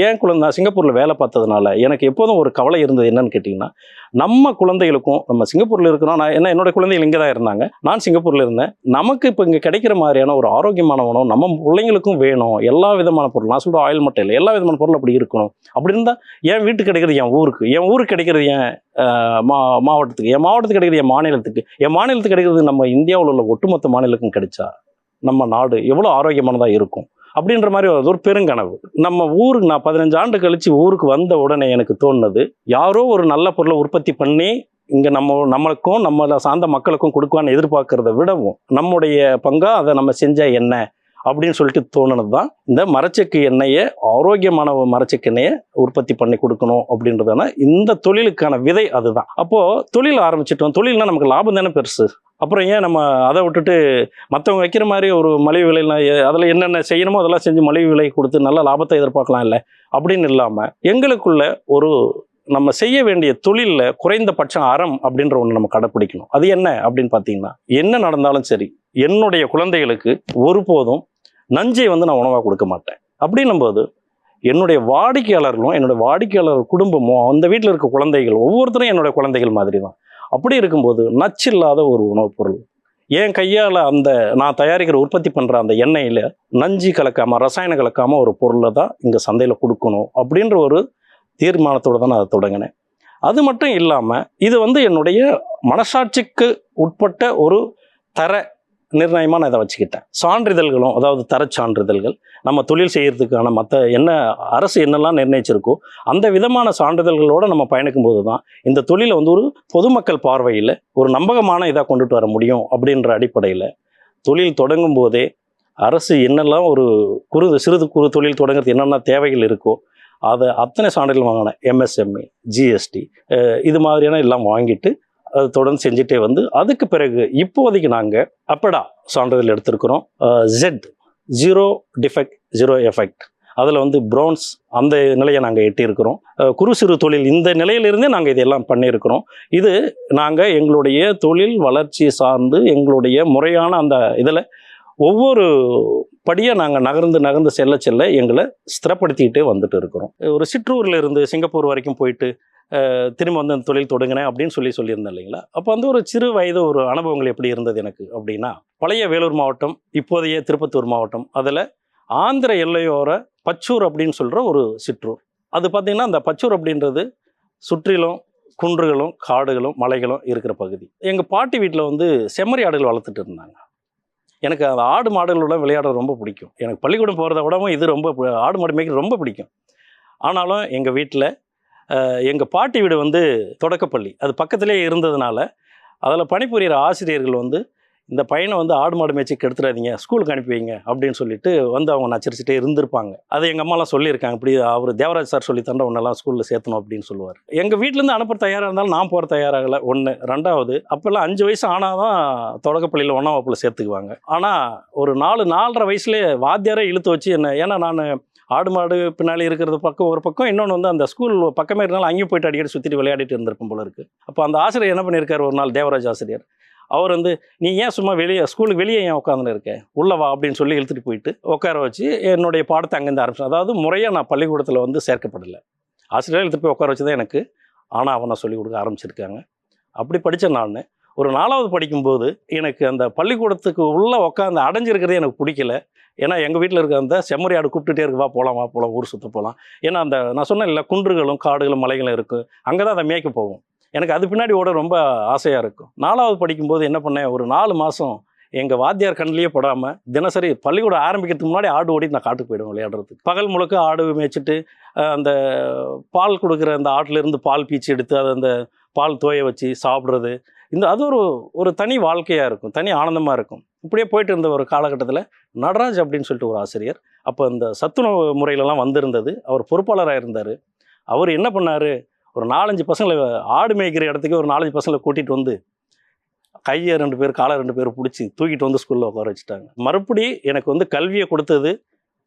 நான் சிங்கப்பூரில் வேலை பார்த்ததுனால எனக்கு எப்போதும் ஒரு கவலை இருந்தது. என்னன்னு கேட்டிங்கன்னா, நம்ம குழந்தைகளுக்கும் நம்ம சிங்கப்பூரில் இருக்கிறோம், என்னோட குழந்தைகள் இங்கே தான் இருந்தாங்க, நான் சிங்கப்பூரில் இருந்தேன், நமக்கு இப்போ இங்கே கிடைக்கிற மாதிரியான ஒரு ஆரோக்கியமான உணவு நம்ம பிள்ளைங்களுக்கும் வேணும். எல்லா விதமான பொருள், நான் சொல்கிற ஆயில் மட்டும் இல்லை, எல்லா விதமான பொருள் அப்படி இருக்கணும். அப்படி இருந்தால் என் வீட்டுக்கு கிடைக்கிறது என் ஊருக்கு கிடைக்கிறது என் மாவட்டத்துக்கு, என் மாவட்டத்துக்கு கிடைக்கிறது என் மாநிலத்துக்கு கிடைக்கிறது நம்ம இந்தியாவில் உள்ள ஒட்டுமொத்த மாநிலத்துக்கும் கிடைச்சா நம்ம நாடு எவ்வளோ ஆரோக்கியமானதாக இருக்கும். அப்படின்ற மாதிரி ஒரு பெருங்கனவு. நம்ம ஊருக்கு நான் 15 ஆண்டு கழித்து ஊருக்கு வந்த உடனே எனக்கு தோணுனது, யாரோ ஒரு நல்ல பொருளை உற்பத்தி பண்ணி இங்கே நம்மளுக்கும் நம்மளை சார்ந்த மக்களுக்கும் கொடுக்குவான்னு எதிர்பார்க்கறத விடவும் நம்முடைய பங்கா அதை நம்ம செஞ்சால் என்ன அப்படின்னு சொல்லிட்டு தோணுனது தான் இந்த மரச்செக்கு எண்ணெயை, ஆரோக்கியமான மரச்செக்கு எண்ணெயை உற்பத்தி பண்ணி கொடுக்கணும் அப்படின்றதான இந்த தொழிலுக்கான விதை அதுதான். அப்போது தொழில் ஆரம்பிச்சிட்டோம். தொழில்னா நமக்கு லாபம் தானே பெருசு. அப்புறம் ஏன் நம்ம அதை விட்டுட்டு மற்றவங்க வைக்கிற மாதிரி ஒரு மலிவு விலையில் அதில் என்னென்ன செய்யணுமோ அதெல்லாம் செஞ்சு மலிவு விலை கொடுத்து நல்ல லாபத்தை எதிர்பார்க்கலாம் இல்லை அப்படின்னு இல்லாமல் எங்களுக்குள்ள ஒரு நம்ம செய்ய வேண்டிய தொழிலில் குறைந்தபட்சம் அறம் அப்படின்ற ஒன்று நம்ம கடைப்பிடிக்கணும். அது என்ன அப்படின்னு பார்த்தீங்கன்னா, என்ன நடந்தாலும் சரி என்னுடைய குழந்தைகளுக்கு ஒருபோதும் நஞ்சை நான் உணவாக கொடுக்க மாட்டேன். அப்படின்னும்போது என்னுடைய வாடிக்கையாளர்களும் என்னுடைய வாடிக்கையாளர் குடும்பமும் அந்த வீட்டில் இருக்க குழந்தைகள் ஒவ்வொருத்தரும் என்னுடைய குழந்தைகள் மாதிரி தான். அப்படி இருக்கும்போது நச்சு இல்லாத ஒரு உணவுப் பொருள் என் கையால் அந்த நான் தயாரிக்கிற உற்பத்தி பண்ணுற அந்த எண்ணெயில் நஞ்சு கலக்காமல் ரசாயனம் கலக்காமல் ஒரு பொருளை தான் இங்கே சந்தையில் கொடுக்கணும் அப்படின்ற ஒரு தீர்மானத்தோடு தான் நான் அதை தொடங்கினேன். அது மட்டும் இல்லாமல் இது என்னுடைய மனசாட்சிக்கு உட்பட்ட ஒரு தர நிர்ணயமாக நான் இதை வச்சுக்கிட்டேன். சான்றிதழ்களும், அதாவது தர சான்றிதழ்கள் நம்ம தொழில் செய்கிறதுக்கான மற்ற என்ன அரசு என்னெல்லாம் நிர்ணயிச்சிருக்கோ அந்த விதமான சான்றிதழ்களோடு நம்ம பயணிக்கும் போது தான் இந்த தொழிலை ஒரு பொதுமக்கள் பார்வையில் ஒரு நம்பகமான இதாக கொண்டுட்டு வர முடியும். அப்படின்ற அடிப்படையில் தொழில் தொடங்கும் போதே அரசு என்னெல்லாம் ஒரு சிறு குறு தொழில் தொடங்குறது என்னென்ன தேவைகள் இருக்கோ அதை அத்தனை சான்றிதழ் வாங்கினேன். MSME, GST இது மாதிரியான எல்லாம் வாங்கிட்டு அது தொடர்ந்து செஞ்சுட்டே அதுக்கு பிறகு இப்போதைக்கு நாங்கள் அப்படா சான்றிதழ் எடுத்திருக்கிறோம். Z 0 டிஃபெக்ட் 0 எஃபெக்ட் அதில் ப்ரௌன்ஸ் அந்த நிலையை நாங்கள் எட்டியிருக்கிறோம். குறு சிறு தொழில் இந்த நிலையிலிருந்தே நாங்கள் இதெல்லாம் பண்ணியிருக்கிறோம். இது நாங்கள் எங்களுடைய தொழில் வளர்ச்சி சார்ந்து எங்களுடைய முறையான அந்த இதில் ஒவ்வொரு படியாக நாங்கள் நகர்ந்து செல்ல எங்களை ஸ்திரப்படுத்திக்கிட்டே வந்துட்டு இருக்கிறோம். ஒரு சிற்றூரில் இருந்து சிங்கப்பூர் வரைக்கும் போயிட்டு திரும்ப அந்த தொழில் தொடங்கினேன் அப்படின்னு சொல்லியிருந்தேன் இல்லைங்களா. அப்போ ஒரு சிறு வயது ஒரு அனுபவங்கள் எப்படி இருந்தது எனக்கு அப்படின்னா, பழைய வேலூர் மாவட்டம், இப்போதைய திருப்பத்தூர் மாவட்டம், அதில் ஆந்திர எல்லையோர பச்சூர் அப்படின்னு சொல்கிற ஒரு சிற்றூர். அது பார்த்திங்கன்னா அந்த பச்சூர் அப்படின்றது சுற்றிலும் குன்றுகளும் காடுகளும் மலைகளும் இருக்கிற பகுதி. எங்கள் பாட்டி வீட்டில் செம்மறி ஆடுகள் வளர்த்துட்டு இருந்தாங்க. எனக்கு அந்த ஆடு மாடுகளோட விளையாட ரொம்ப பிடிக்கும். எனக்கு பள்ளிக்கூடம் போகிறத விடவும் இது ரொம்ப ஆடு மாடு மேய்க்க ரொம்ப பிடிக்கும். ஆனாலும் எங்கள் வீட்டில் எங்கள் பாட்டி வீடு தொடக்கப்பள்ளி அது பக்கத்துலேயே இருந்ததுனால அதில் பணிபுரிகிற ஆசிரியர்கள் இந்த பையனை ஆடு மாடு மேய்ச்சிக்கு எடுத்துடாதீங்க, ஸ்கூலுக்கு அனுப்பி வைங்க அப்படின்னு சொல்லிட்டு அவங்க நச்சரிச்சுட்டே இருந்திருப்பாங்க. அது எங்கள் அம்மாலாம் சொல்லியிருக்காங்க. இப்படி அவர் தேவராஜ் சார் சொல்லி தண்டை ஒன்றெல்லாம் ஸ்கூலில் சேர்த்தணும் அப்படின்னு சொல்லுவார். எங்கள் வீட்டிலேருந்து அனுப்புற தயாராக இருந்தாலும் நான் போகிற தயாராகலை. ஒன்று. ரெண்டாவது, அப்போல்லாம் 5 வயசு ஆனால் தான் தொடக்கப்பள்ளியில் 1ஆம் வகுப்பில் சேர்த்துக்குவாங்க. ஆனால் ஒரு 4-4.5 வயசுலேயே வாத்தியாரே இழுத்து வச்சு என்ன, ஏன்னா நான் ஆடு மாடு பின்னாடி இருக்கிறது பக்கம் ஒரு பக்கம், இன்னொன்று அந்த ஸ்கூல் பக்கமே இருந்தாலும் அங்கேயும் போய்ட்டு அடிக்கடி சுற்றிட்டு விளையாடிட்டு இருந்திருக்கும் போல இருக்குது. அப்போ அந்த ஆசிரியர் என்ன பண்ணியிருக்காரு, ஒரு நாள் தேவராஜ் ஆசிரியர் அவர் நீ ஏன் சும்மா வெளியே ஸ்கூலுக்கு வெளியே ஏன் உட்காந்துன்னு இருக்க, உள்ள வா அப்படின்னு சொல்லி இழுத்துட்டு போயிட்டு உட்கார வச்சு என்னுடைய பாடத்தை அங்கேருந்து ஆரம்பிச்சேன். அதாவது முறையாக நான் பள்ளிக்கூடத்தில் சேர்க்கப்படலை, ஆசிரியர் இழுத்துட்டு போய் உட்கார வச்சு தான் எனக்கு ஆனால் அவனை சொல்லிக் கொடுக்க ஆரம்பிச்சிருக்காங்க. அப்படி படித்த நான் ஒரு 4வது படிக்கும்போது எனக்கு அந்த பள்ளிக்கூடத்துக்கு உள்ளே உட்காந்து அடைஞ்சிருக்கிறதே எனக்கு பிடிக்கல. ஏன்னா எங்கள் வீட்டில் இருக்க அந்த செம்மறி ஆடு கூப்பிட்டுட்டே இருக்கு, வா போகலாம் ஊர் சுற்ற போகலாம். ஏன்னா அந்த நான் சொன்னேன் இல்லை, குன்றுகளும் காடுகளும் மலைகளும் இருக்குது, அங்கே தான் அதை மேய்க்க போகும். எனக்கு அது பின்னாடி ஓட ரொம்ப ஆசையாக இருக்கும். 4வது படிக்கும்போது என்ன பண்ணேன், ஒரு 4 மாதம் எங்கள் வாத்தியார் கண்ணிலேயே படாமல் தினசரி பள்ளிக்கூடம் ஆரம்பிக்கிறதுக்கு முன்னாடி ஆடு ஓடி நான் காட்டுக்கு போயிடுவேன் விளையாடுறதுக்கு. பகல் முழுக்க ஆடு மேய்ச்சிட்டு அந்த பால் கொடுக்குற அந்த ஆட்டிலேருந்து பால் பீச்சு எடுத்து அதை அந்த பால் தோய வச்சு சாப்பிட்றது, அது ஒரு தனி வாழ்க்கையாக இருக்கும், தனி ஆனந்தமாக இருக்கும். இப்படியே போயிட்டு இருந்த ஒரு காலகட்டத்தில் நடராஜ் அப்படின்னு சொல்லிட்டு ஒரு ஆசிரியர், அப்போ இந்த சத்துணவு முறையிலலாம் வந்திருந்தது, அவர் பொறுப்பாளராக இருந்தார். அவர் என்ன பண்ணார், ஒரு 4-5 பசங்களை ஆடு மேய்க்கிற இடத்துக்கு ஒரு 4-5 பசங்களை கூட்டிகிட்டு கையை 2 பேர் காலை 2 பேர் பிடிச்சி தூக்கிட்டு ஸ்கூலில் உட்கார வச்சுட்டாங்க. மறுபடி எனக்கு கல்வியை கொடுத்தது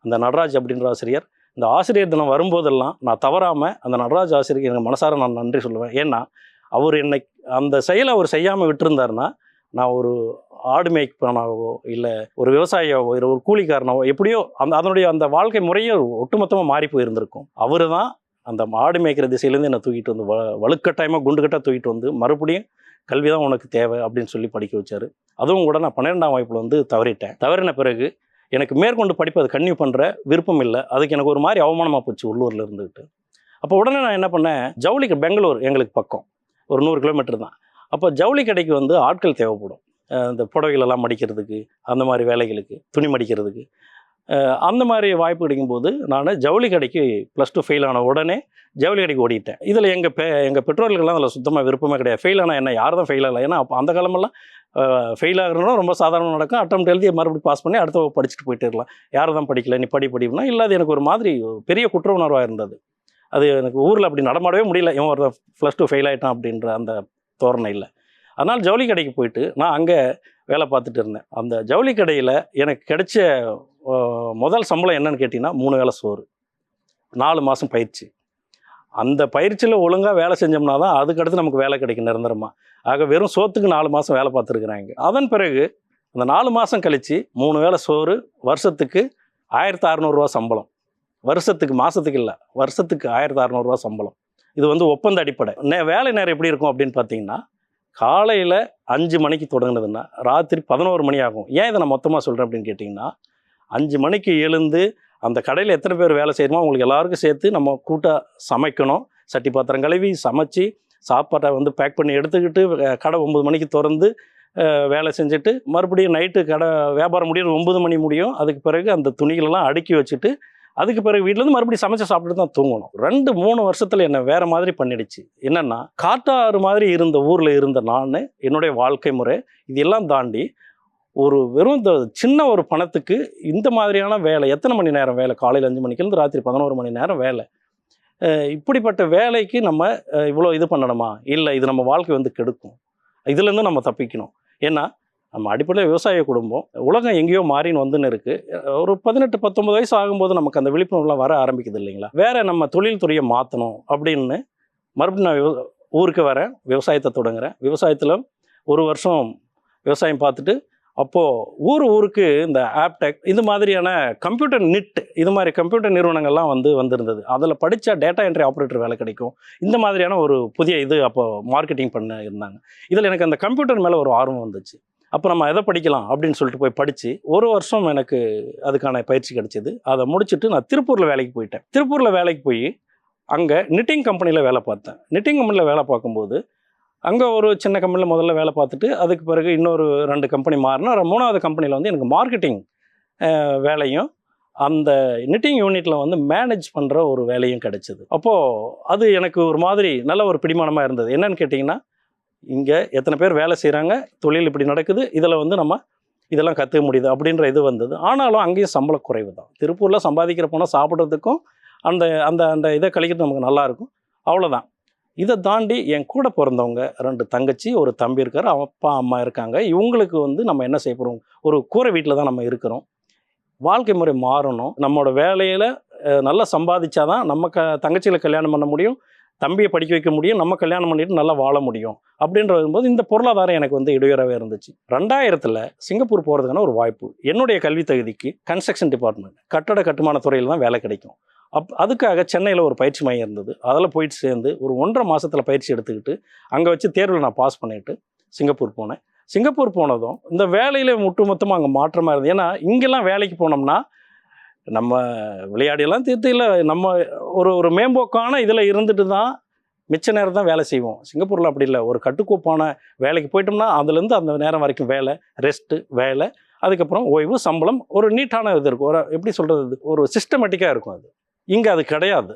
அந்த நடராஜ் அப்படின்ற ஆசிரியர். இந்த ஆசிரியர் தினம் வரும்போதெல்லாம் நான் தவறாமல் அந்த நடராஜ் ஆசிரியருக்கு எனக்கு மனசார நான் நன்றி சொல்லுவேன். ஏன்னா அவர் என்னை அந்த செயலை அவர் செய்யாமல் விட்டுருந்தாருன்னா நான் ஒரு ஆடு மேய்ப்பனாவோ இல்லை ஒரு விவசாயியாவோ இல்லை ஒரு கூலிக்காரனாவோ எப்படியோ அதனுடைய அந்த வாழ்க்கை முறையே ஒட்டுமொத்தமாக மாறி போயிருந்திருக்கும். அவர் தான் அந்த ஆடு மேய்க்கிற திசையிலேருந்து என்னை தூக்கிட்டு வலுக்கட்டாயமாக குண்டுகட்டாக தூக்கிட்டு மறுபடியும் கல்வி தான் உனக்கு தேவை அப்படின்னு சொல்லி படிக்க வச்சார். அதுவும் கூட நான் 12ஆம் வகுப்பில் தவறிட்டேன். தவறின பிறகு எனக்கு மேற்கொண்டு படிப்பு அது கன்டினியூ பண்ணுற விருப்பம் இல்லை. அதுக்கு எனக்கு ஒரு மாதிரி அவமானமாக போச்சு உள்ளூரில் இருந்துக்கிட்டு. அப்போ உடனே நான் என்ன பண்ணேன், ஜவுளி பெங்களூர் எங்களுக்கு பக்கம் ஒரு 100 கிலோமீட்டர் தான். அப்போ ஜவுளி கடைக்கு ஆட்கள் தேவைப்படும், இந்த புடவைகளெல்லாம் மடிக்கிறதுக்கு, அந்த மாதிரி வேலைகளுக்கு, துணி மடிக்கிறதுக்கு. அந்த மாதிரி வாய்ப்பு கிடைக்கும்போது நான் ஜவுளி கடைக்கு +2 ஃபெயில் ஆன உடனே ஜவுளி கடைக்கு ஓடிட்டேன். இதில் எங்கள் பெற்றோர்களுக்கெல்லாம் அதில் சுத்தமாக விருப்பமே கிடையாது. ஃபெயில் ஆனால் என்ன, யார் தான் ஃபெயில் ஆகலை? ஏன்னா அப்போ அந்த காலமெல்லாம் ஃபெயில் ஆகிறதுனா ரொம்ப சாதாரணமாக நடக்கும். அட்டெம்ப்ட் எழுதி மறுபடியும் பாஸ் பண்ணி அடுத்த படிச்சுட்டு போயிட்டு இருக்கலாம். யாரும் தான் படிக்கல, நீ படிப்புனா இல்லை. அது எனக்கு ஒரு மாதிரி பெரிய குற்ற உணர்வாக இருந்தது. அது எனக்கு ஊரில் அப்படி நடமாடவே முடியல. இவன் ஒரு +2 ஃபெயில் ஆகிட்டான் அப்படின்ற அந்த தோரணை இல்லை. அதனால் ஜவுளி கடைக்கு போயிட்டு நான் அங்கே வேலை பார்த்துட்டு இருந்தேன். அந்த ஜவுளி கடையில் எனக்கு கிடைச்ச முதல் சம்பளம் என்னன்னு கேட்டிங்கன்னா 3 வேளை சோறு, 4 மாதம் பயிற்சி. அந்த பயிற்சியில் ஒழுங்காக வேலை செஞ்சோம்னா தான் அதுக்கடுத்து நமக்கு வேலை கிடைக்கும் நிரந்தரமாக. ஆக வெறும் சோத்துக்கு 4 மாதம் வேலை பார்த்துருக்குறாங்க. அதன் பிறகு அந்த 4 மாதம் கழித்து 3 வேளை சோறு, வருஷத்துக்கு 1600 சம்பளம். வருஷத்துக்கு, மாதத்துக்கு இல்லை, வருஷத்துக்கு 1600 சம்பளம். இது வந்து ஒப்பந்த அடிப்படை. வேலை நேரம் எப்படி இருக்கும் அப்படின்னு பார்த்தீங்கன்னா, காலையில் 5 மணிக்கு தொடங்குனதுன்னா ராத்திரி 11 மணி ஆகும். ஏன் இதை நான் மொத்தமாக சொல்கிறேன் அப்படின்னு கேட்டிங்கன்னா, 5 மணிக்கு எழுந்து அந்த கடையில் எத்தனை பேர் வேலை செய்யணுமோ அவங்களுக்கு எல்லாருக்கும் சேர்த்து நம்ம கூட்டாக சமைக்கணும். சட்டி பாத்திரம் கழுவி சமைச்சு சாப்பாட்டை வந்து பேக் பண்ணி எடுத்துக்கிட்டு கடை 9 மணிக்கு திறந்து வேலை செஞ்சுட்டு மறுபடியும் நைட்டு கடை வியாபாரம் முடியும் 9 மணி முடியும். அதுக்கு பிறகு அந்த துணிகளெல்லாம் அடுக்கி வச்சுட்டு அதுக்கு பிறகு வீட்டிலேருந்து மறுபடியும் சமைச்சு சாப்பிட்டு தான் தூங்கணும். 2-3 வருஷத்தில் என்னை வேறு மாதிரி பண்ணிடுச்சு. என்னென்னா, காட்டாறு மாதிரி இருந்த ஊரில் இருந்த நான், என்னுடைய வாழ்க்கை முறை இதெல்லாம் தாண்டி ஒரு வெறும் இந்த சின்ன ஒரு பணத்துக்கு இந்த மாதிரியான வேலை, எத்தனை மணி நேரம் வேலை, காலையில் 5 மணிலேருந்து ராத்திரி 11 மணி நேரம் வேலை. இப்படிப்பட்ட வேலைக்கு நம்ம இவ்வளோ இது பண்ணணுமா? இல்லை, இது நம்ம வாழ்க்கை வந்து கெடுக்கும். இதுலேருந்து நம்ம தப்பிக்கணும். ஏன்னா நம்ம அடிப்படையில் விவசாய குடும்பம், உலகம் எங்கேயோ மாறின்னு வந்துன்னு இருக்குது. ஒரு 18-19 வயசு ஆகும்போது நமக்கு அந்த விழிப்புணர்வுலாம் வர ஆரம்பிக்குது இல்லைங்களா? வேறு நம்ம தொழில் துறையை மாற்றணும் அப்படின்னு மறுபடியும் நான் ஊருக்கு வரேன், விவசாயத்தை தொடங்குறேன். விவசாயத்தில் 1 வருஷம் விவசாயம் பார்த்துட்டு, அப்போது ஊருக்கு இந்த ஆப்டெக் இது மாதிரியான கம்ப்யூட்டர் நிட் இது மாதிரி கம்ப்யூட்டர் நிறுவனங்கள்லாம் வந்திருந்தது. அதில் படித்தா டேட்டா என்ட்ரி ஆப்ரேட்டர் வேலை கிடைக்கும். இந்த மாதிரியான ஒரு புதிய இது அப்போது மார்க்கெட்டிங் பண்ண இருந்தாங்க. இதில் எனக்கு அந்த கம்ப்யூட்டர் மேலே ஒரு ஆர்வம் வந்துச்சு. அப்போ நம்ம எதை படிக்கலாம் அப்படின்னு சொல்லிட்டு போய் படித்து 1 வருஷம் எனக்கு அதுக்கான பயிற்சி கிடைச்சிது. அதை முடிச்சுட்டு நான் திருப்பூரில் வேலைக்கு போயிட்டேன். திருப்பூரில் வேலைக்கு போய் அங்கே நிட்டிங் கம்பெனியில் வேலை பார்த்தேன். நிட்டிங் கம்பெனியில் வேலை பார்க்கும்போது அங்கே ஒரு சின்ன கம்பெனியில் முதல்ல வேலை பார்த்துட்டு அதுக்கு பிறகு இன்னொரு 2 கம்பெனி மாறினா 3வது கம்பெனியில் வந்து எனக்கு மார்க்கெட்டிங் வேலையும் அந்த நிட்டிங் யூனிட்டில் வந்து மேனேஜ் பண்ணுற ஒரு வேலையும் கிடைச்சிது. அப்போது அது எனக்கு ஒரு மாதிரி நல்ல ஒரு பிடிமானமாக இருந்தது. என்னன்னு கேட்டிங்கன்னா, இங்கே எத்தனை பேர் வேலை செய்கிறாங்க, தொழில் இப்படி நடக்குது, இதில் வந்து நம்ம இதெல்லாம் கற்றுக்க முடியுது அப்படின்ற இது வந்தது. ஆனாலும் அங்கேயும் சம்பள குறைவு தான். திருப்பூரில் சம்பாதிக்கிற போனால் சாப்பிட்றதுக்கும் அந்த அந்த அந்த இதை கழிக்கிறது நமக்கு நல்லாயிருக்கும், அவ்வளோதான். இதை தாண்டி என் கூட பிறந்தவங்க 2 தங்கச்சி, ஒரு தம்பி இருக்கார், அப்பா அம்மா இருக்காங்க. இவங்களுக்கு வந்து நம்ம என்ன செய்ய போகிறோம், ஒரு கூரை வீட்டில் தான் நம்ம இருக்கிறோம். வாழ்க்கை முறை மாறணும். நம்மளோட வேலையில் நல்லா சம்பாதிச்சாதான் நம்ம தங்கச்சிகளை கல்யாணம் பண்ண முடியும், தம்பியை படிக்க வைக்க முடியும், நம்ம கல்யாணம் பண்ணிட்டு நல்லா வாழ முடியும். அப்படின்ற வரும்போது இந்த பொருளாதாரம் எனக்கு வந்து இடையூறாகவே இருந்துச்சு. 2000 சிங்கப்பூர் போகிறதுக்கான ஒரு வாய்ப்பு. என்னுடைய கல்வி தகுதிக்கு கன்ஸ்ட்ரக்ஷன் டிபார்ட்மெண்ட், கட்டட கட்டுமான துறையில் தான் வேலை கிடைக்கும். அதுக்காக சென்னையில் ஒரு பயிற்சி மையம் இருந்தது. அதில் போயிட்டு சேர்ந்து ஒரு 1.5 மாதத்தில் பயிற்சி எடுத்துக்கிட்டு அங்கே வச்சு தேர்வில் நான் பாஸ் பண்ணிவிட்டு சிங்கப்பூர் போனேன். சிங்கப்பூர் போனதும் இந்த வேலையில் மொத்தமாக அங்கே மாற்றமாக இருந்தது. ஏன்னா இங்கெல்லாம் வேலைக்கு போனோம்னா நம்ம விளையாடியெல்லாம் தீர்த்து இல்லை, நம்ம ஒரு மேம்போக்கான இதில் இருந்துட்டு தான் மிச்ச நேரம் தான் வேலை செய்வோம். சிங்கப்பூரில் அப்படி இல்லை. ஒரு கட்டுக்கோப்பான வேலைக்கு போயிட்டோம்னா அதுலேருந்து அந்த நேரம் வரைக்கும் வேலை, ரெஸ்ட்டு, வேலை, அதுக்கப்புறம் ஓய்வு, சம்பளம், ஒரு நீட்டான இது இருக்கும். ஒரு எப்படி சொல்கிறது, ஒரு சிஸ்டமேட்டிக்காக இருக்கும். அது இங்கே அது கிடையாது.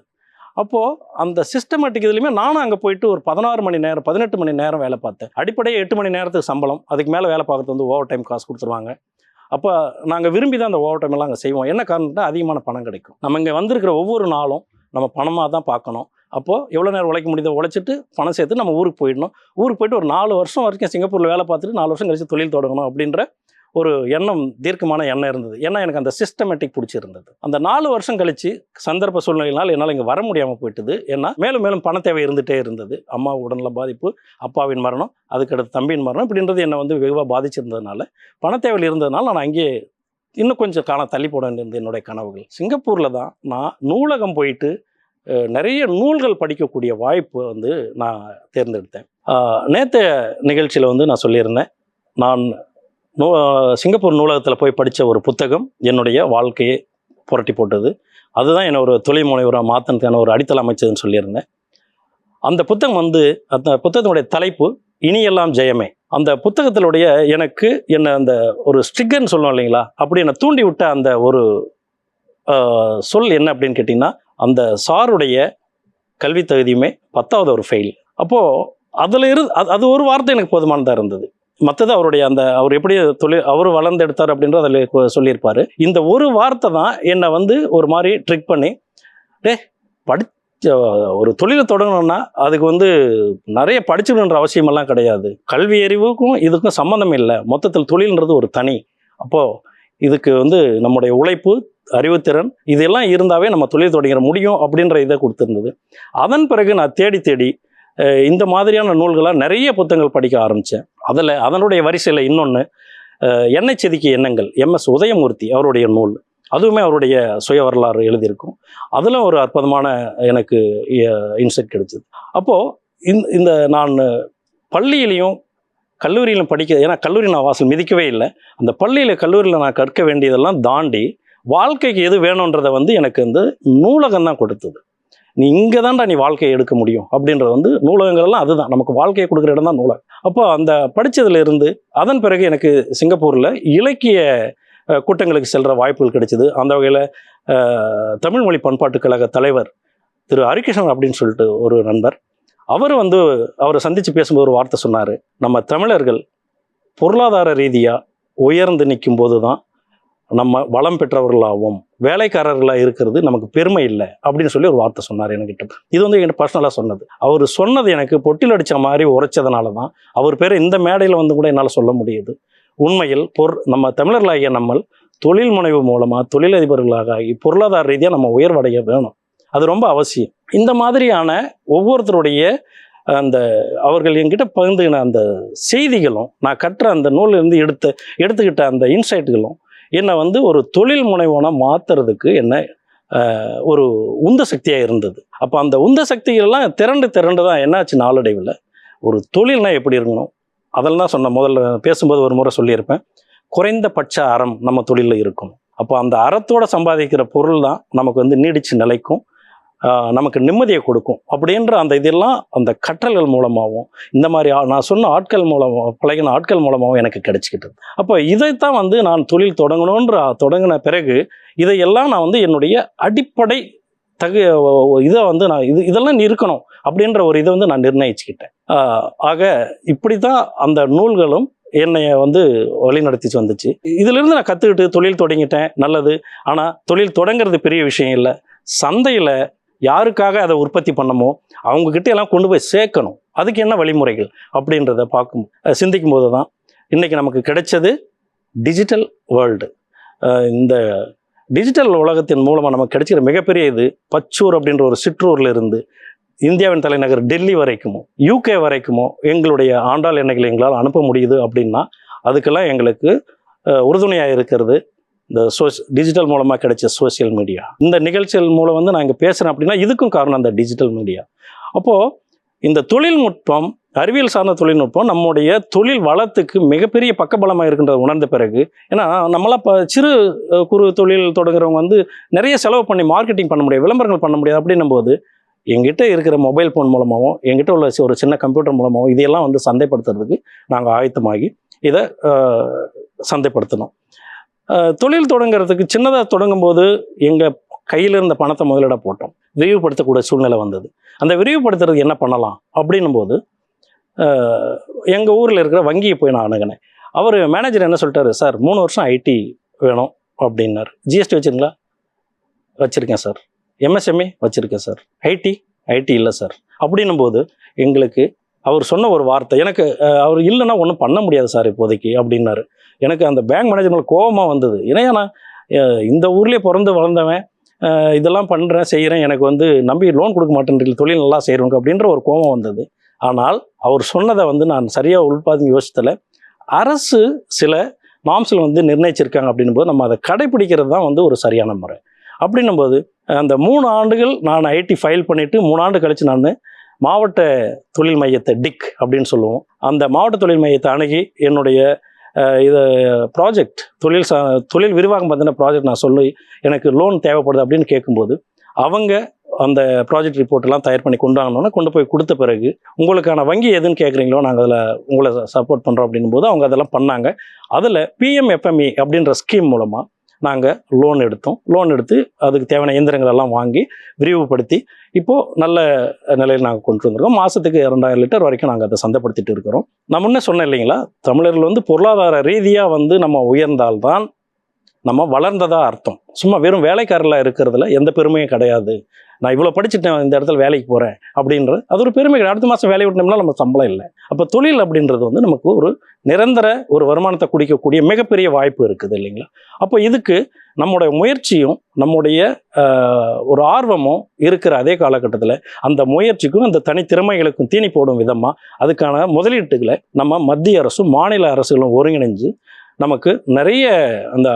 அப்போது அந்த சிஸ்டமேட்டிக் இதுலையுமே நானும் அங்கே போயிட்டு ஒரு 16 மணி நேரம் 18 மணி நேரம் வேலை பார்த்தேன். அடிப்படையே 8 மணி நேரத்துக்கு சம்பளம், அதுக்கு மேலே வேலை பார்க்குறது வந்து ஓவர் டைம் காசு கொடுத்துருவாங்க. அப்போ நாங்கள் விரும்பி தான் அந்த ஓவர் டைம் எல்லாம் அங்கே செய்வோம். என்ன காரணம்னா அதிகமான பணம் கிடைக்கும். நம்ம இங்கே வந்திருக்கிற ஒவ்வொரு நாளும் நம்ம பணமாக தான் பார்க்கணும். அப்போது எவ்வளோ நேரம் உழைக்க முடியுதோ உழைச்சிட்டு பணம் சேர்த்து நம்ம ஊருக்கு போயிடணும். ஊருக்கு போயிட்டு ஒரு 4 வருஷம் வரைக்கும் சிங்கப்பூரில் வேலை பார்த்துட்டு 4 வருஷம் கழிச்சு தொழில் தொடங்கணும் அப்படின்ற ஒரு எண்ணம், தீர்க்கமான எண்ணம் இருந்தது. ஏன்னா எனக்கு அந்த சிஸ்டமேட்டிக் பிடிச்சிருந்தது. அந்த 4 வருஷம் கழிச்சு சந்தர்ப்ப சூழ்நிலையினால் என்னால் இங்கே வர முடியாமல் போயிட்டுது. ஏன்னா மேலும் மேலும் பண தேவை இருந்துகிட்டே இருந்தது. அம்மா உடல்நல பாதிப்பு, அப்பாவின் மரணம், அதுக்கடுத்து தம்பியின் மரணம், இப்படின்றது என்னை வந்து வெகுவாக பாதிச்சிருந்ததுனால பண தேவையில் இருந்ததுனால நான் அங்கேயே இன்னும் கொஞ்சம் காலம் தள்ளி போட வேண்டியிருந்தது என்னுடைய கனவுகள். சிங்கப்பூரில் தான் நான் நூலகம் போயிட்டு நிறைய நூல்கள் படிக்கக்கூடிய வாய்ப்பு வந்து நான் தேர்ந்தெடுத்தேன். நேற்றைய நிகழ்ச்சியில் வந்து நான் சொல்லியிருந்தேன், நான் சிங்கப்பூர் நூலகத்தில் போய் படித்த ஒரு புத்தகம் என்னுடைய வாழ்க்கையை புரட்டி போட்டது. அதுதான் என்னை ஒரு தொழில் முனைவராக மாற்றினதுக்கான ஒரு அடித்தளம் அமைச்சதுன்னு சொல்லியிருந்தேன். அந்த புத்தகம் வந்து அந்த புத்தகத்தினுடைய தலைப்பு இனியெல்லாம் ஜெயமே. அந்த புத்தகத்தினுடைய எனக்கு என்ன அந்த ஒரு ஸ்ட்ரிக்கர்னு சொல்லுவோம் இல்லைங்களா, அப்படி என்னை தூண்டி விட்ட அந்த ஒரு சொல் என்ன அப்படின்னு கேட்டிங்கன்னா, அந்த சாருடைய கல்வி தகுதியுமே 10வது ஒரு ஃபெயில். அப்போது அதில் அது ஒரு வார்த்தை எனக்கு போதுமானதாக இருந்தது. மற்றது அவருடைய அவர் எப்படி அவர் வளர்ந்து எடுத்தார் அப்படின்றது அதில் சொல்லியிருப்பார். இந்த ஒரு வார்த்தை தான் என்னை வந்து ஒரு மாதிரி ட்ரிக் பண்ணி, ஒரு தொழிலை தொடங்கணும்னா அதுக்கு வந்து நிறைய படிச்சுக்கணுன்ற அவசியமெல்லாம் கிடையாது, கல்வி அறிவுக்கும் இதுக்கும் சம்மந்தம் இல்லை, மொத்தத்தில் தொழில்ன்றது ஒரு தனி. அப்போது இதுக்கு வந்து நம்முடைய உழைப்பு, அறிவுத்திறன் இதெல்லாம் இருந்தாவே நம்ம தொழில் தொடங்கிற முடியும் அப்படின்ற இதை கொடுத்துருந்தது. அதன் பிறகு நான் தேடி இந்த மாதிரியான நூல்களாக நிறைய புத்தகங்கள் படிக்க ஆரம்பித்தேன். அதனுடைய வரிசையில் இன்னொன்று எண்ணெய் செதுக்கிய எண்ணங்கள், எம்எஸ் உதயமூர்த்தி அவருடைய நூல், அதுவுமே அவருடைய சுய வரலாறு எழுதியிருக்கும். அதில் ஒரு அற்புதமான எனக்கு இன்சைட் கிடைச்சிது. அப்போது இந்த நான் பள்ளியிலையும் கல்லூரியிலும் ஏன்னா கல்லூரி நான் வாசல் மிதிக்கவே இல்லை. அந்த பள்ளியில் கல்லூரியில் நான் கற்க வேண்டியதெல்லாம் தாண்டி வாழ்க்கைக்கு எது வேணுன்றதை வந்து எனக்கு வந்து நூலகம் தான் கொடுத்தது. நீ இங்கே தான்டா நீ வாழ்க்கையை எடுக்க முடியும் அப்படின்றது வந்து நூலகங்கள்லாம் அதுதான் நமக்கு வாழ்க்கையை கொடுக்குற இடம் தான் நூலகம். அப்போ அந்த படித்ததுலேருந்து அதன் பிறகு எனக்கு சிங்கப்பூரில் இலக்கிய கூட்டங்களுக்கு செல்கிற வாய்ப்புகள் கிடைச்சிது. அந்த வகையில் தமிழ் மொழி பண்பாட்டு கழக தலைவர் திரு ஹரிகிருஷ்ணன் அப்படின்னு சொல்லிட்டு ஒரு நண்பர், அவரை சந்தித்து பேசும்போது ஒரு வார்த்தை சொன்னார், நம்ம தமிழர்கள் பொருளாதார ரீதியாக உயர்ந்து நிற்கும் போது தான் நம்ம வளம் பெற்றவர்களாகவும் வேலைக்காரர்களாக இருக்கிறது நமக்கு பெருமை இல்லை அப்படின்னு சொல்லி ஒரு வார்த்தை சொன்னார் என்கிட்ட. இது வந்து என்கிட்ட பர்சனலாக சொன்னது. அவர் சொன்னது எனக்கு பொட்டில் அடித்த மாதிரி உரைச்சதுனால தான் அவர் பேரை இந்த மேடையில் வந்து கூட என்னால் சொல்ல முடியுது. உண்மையில் நம்ம தமிழர்களாகிய நம்ம தொழில் முனைவு மூலமாக தொழிலதிபர்களாக ஆகி பொருளாதார ரீதியாக நம்ம உயர்வடைய வேணும், அது ரொம்ப அவசியம். இந்த மாதிரியான ஒவ்வொருத்தருடைய அவர்கள் என்கிட்ட பகிர்ந்துக்கின அந்த செய்திகளும் நான் கற்ற அந்த நூலிலிருந்து எடுத்துக்கிட்ட அந்த இன்சைட்டுகளும் என்னை வந்து ஒரு தொழில் முனைவோனா மாற்றுறதுக்கு என்ன ஒரு உந்த சக்தியாக இருந்தது. அப்போ அந்த உந்த சக்திகள்லாம் திரண்டு தான் என்னாச்சு நாளடைவில் ஒரு தொழில்னா எப்படி இருக்கணும் அதெல்லாம் தான் சொன்ன. முதல்ல பேசும்போது ஒரு முறை சொல்லியிருப்பேன், குறைந்தபட்ச அறம் நம்ம தொழிலில் இருக்கணும். அப்போ அந்த அறத்தோடு சம்பாதிக்கிற பொருள் தான் நமக்கு வந்து நீடிச்சு நிலைக்கும், நமக்கு நிம்மதியை கொடுக்கும் அப்படின்ற அந்த இதெல்லாம் அந்த கற்றல்கள் மூலமாகவும் இந்த மாதிரி நான் சொன்ன ஆட்கள் மூலமாக பழகின ஆட்கள் மூலமாகவும் எனக்கு கிடைச்சிக்கிட்டது. அப்போ இதைத்தான் வந்து நான் தொழில் தொடங்கின பிறகு இதையெல்லாம் நான் வந்து என்னுடைய அடிப்படை இதை வந்து நான் இதெல்லாம் இருக்கணும் அப்படின்ற ஒரு இதை வந்து நான் நிர்ணயிச்சுக்கிட்டேன். ஆக இப்படி தான் அந்த நூல்களும் என்னைய வந்து வழி நடத்திச்சு வந்துச்சு. இதிலிருந்து நான் கற்றுக்கிட்டு தொழில் தொடங்கிட்டேன், நல்லது. ஆனால் தொழில் தொடங்கிறது பெரிய விஷயம் இல்லை, சந்தையில் யாருக்காக அதை உற்பத்தி பண்ணமோ அவங்கக்கிட்ட எல்லாம் கொண்டு போய் சேர்க்கணும், அதுக்கு என்ன வழிமுறைகள் அப்படின்றத சிந்திக்கும் போது தான் இன்றைக்கி நமக்கு கிடைச்சது டிஜிட்டல் வேர்ல்டு. இந்த டிஜிட்டல் உலகத்தின் மூலமாக நமக்கு கிடைச்சிக்கிற மிகப்பெரிய இது பச்சூர் அப்படின்ற ஒரு சிற்றூரில் இருந்து இந்தியாவின் தலைநகர் டெல்லி வரைக்குமோ யூகே வரைக்குமோ எங்களுடைய ஆண்டாள் எண்ணெய்களை எங்களால் அனுப்ப முடியுது அப்படின்னா அதுக்கெல்லாம் எங்களுக்கு உறுதுணையாக இருக்கிறது இந்த டிஜிட்டல் மூலமாக கிடைச்ச சோசியல் மீடியா. இந்த நிகழ்ச்சிகள் மூலம் வந்து நான் இங்கே பேசுகிறேன் அப்படின்னா இதுக்கும் காரணம் அந்த டிஜிட்டல் மீடியா. அப்போது இந்த தொழில்நுட்பம், அறிவியல் சார்ந்த தொழில்நுட்பம் நம்முடைய தொழில் வளத்துக்கு மிகப்பெரிய பக்கபலமாக இருக்கின்றத உணர்ந்த பிறகு, ஏன்னா நம்மளாம் இப்போ சிறு குறு தொழில் தொடங்குறவங்க வந்து நிறைய செலவு பண்ணி மார்க்கெட்டிங் பண்ண முடியாது, விளம்பரங்கள் பண்ண முடியாது. அப்படின்னும் போது எங்கிட்ட இருக்கிற மொபைல் ஃபோன் மூலமாகவும் எங்கிட்ட உள்ள ஒரு சின்ன கம்ப்யூட்டர் மூலமாகவும் இதையெல்லாம் வந்து சந்தைப்படுத்துறதுக்கு நாங்கள் ஆயத்தமாகி இதை சந்தைப்படுத்தணும். தொழில் தொடங்குறதுக்கு சின்னதாக தொடங்கும் போது எங்கள் கையில் இருந்த பணத்தை முதலிட போட்டோம், விரிவுபடுத்தக்கூடிய சூழ்நிலை வந்தது. அந்த விரிவுபடுத்துறதுக்கு என்ன பண்ணலாம் அப்படின்னும் போது எங்கள் ஊரில் இருக்கிற வங்கியை போய் நான் அணுகினேன். அவர் மேனேஜர் என்ன சொல்லிட்டாரு, சார் 3 வருஷம் ஐடி வேணும் அப்படின்னாரு. ஜிஎஸ்டி வச்சுருங்களா? வச்சுருக்கேன் சார். எம்எஸ்எம்இ வச்சுருக்கேன் சார். ஐடி இல்லை சார் அப்படின்னும் போது எங்களுக்கு அவர் சொன்ன ஒரு வார்த்தை எனக்கு, அவர் இல்லைன்னா ஒன்றும் பண்ண முடியாது சார் இப்போதைக்கு அப்படின்னாரு. எனக்கு அந்த பேங்க் மேனேஜர் மேலே கோபமாக வந்தது. ஏன்னா நான் இந்த ஊர்லேயே பிறந்து வளர்ந்தவன், இதெல்லாம் பண்ணுறேன் செய்கிறேன், எனக்கு வந்து நம்பி லோன் கொடுக்க மாட்டேன்றீங்க, தொழில் நல்லா செய்கிறவங்க அப்படின்ற ஒரு கோபம் வந்தது. ஆனால் அவர் சொன்னதை வந்து நான் சரியாக உள்பாதி யோசித்தலை. அரசு சில நாம்ஸில் வந்து நிர்ணயிச்சிருக்காங்க அப்படின்னும் போது நம்ம அதை கடைப்பிடிக்கிறது தான் வந்து ஒரு சரியான முறை. அப்படின்னும் போது அந்த 3 ஆண்டுகள் நான் ஐடி ஃபைல் பண்ணிவிட்டு 3 ஆண்டு கழித்து நான் மாவட்ட தொழில் மையத்தை டிக் அப்படின்னு சொல்லுவோம், அந்த மாவட்ட தொழில் மையத்தை அணுகி என்னுடைய இதை ப்ராஜெக்ட் தொழில் விரிவாக்கம் பார்த்தின ப்ராஜெக்ட் நான் சொல்லி எனக்கு லோன் தேவைப்படுது அப்படின்னு கேட்கும்போது அவங்க அந்த ப்ராஜெக்ட் ரிப்போர்ட்டெல்லாம் தயார் பண்ணி கொண்டு போய் கொடுத்த பிறகு உங்களுக்கான வங்கி எதுன்னு கேட்குறீங்களோ நாங்கள் அதில் உங்களை சப்போர்ட் பண்ணுறோம் அப்படின்னும் போது அவங்க அதெல்லாம் பண்ணாங்க. அதில் பிஎம்எஃப்எம்இ அப்படின்ற ஸ்கீம் மூலமாக நாங்கள் லோன் எடுத்து அதுக்கு தேவையான இயந்திரங்கள் எல்லாம் வாங்கி விரிவுபடுத்தி இப்போது நல்ல நிலையில் நாங்கள் கொண்டு வந்திருக்கோம். மாதத்துக்கு 2000 லிட்டர் வரைக்கும் நாங்கள் அதை சந்தைப்படுத்திட்டு இருக்கிறோம். நான் முன்னே சொன்னேன் இல்லைங்களா, தமிழர்கள் வந்து பொருளாதார ரீதியாக வந்து நம்ம உயர்ந்தால்தான் நம்ம வளர்ந்ததா அர்த்தம். சும்மா வெறும் வேலைக்காரர்களாக இருக்கிறதுல எந்த பெருமையும் கிடையாது. நான் இவ்வளோ படிச்சுட்டேன், இந்த இடத்துல வேலைக்கு போகிறேன் அப்படின்றது அது ஒரு பெருமை கிடையாது. அடுத்த மாதம் வேலை விட்டோம்னா நம்ம சம்பளம் இல்லை. அப்போ தொழில் அப்படின்றது வந்து நமக்கு ஒரு நிரந்தர ஒரு வருமானத்தை குடிக்கக்கூடிய மிகப்பெரிய வாய்ப்பு இருக்குது இல்லைங்களா. அப்போ இதுக்கு நம்முடைய முயற்சியும் நம்முடைய ஒரு ஆர்வமும் இருக்கிற அதே காலகட்டத்தில் அந்த முயற்சிக்கும் அந்த தனித்திறமைகளுக்கும் தீனி போடும் விதமாக அதுக்கான முதலீட்டுகளை நம்ம மத்திய அரசும் மாநில அரசுகளும் ஒருங்கிணைஞ்சு நமக்கு நிறைய அந்த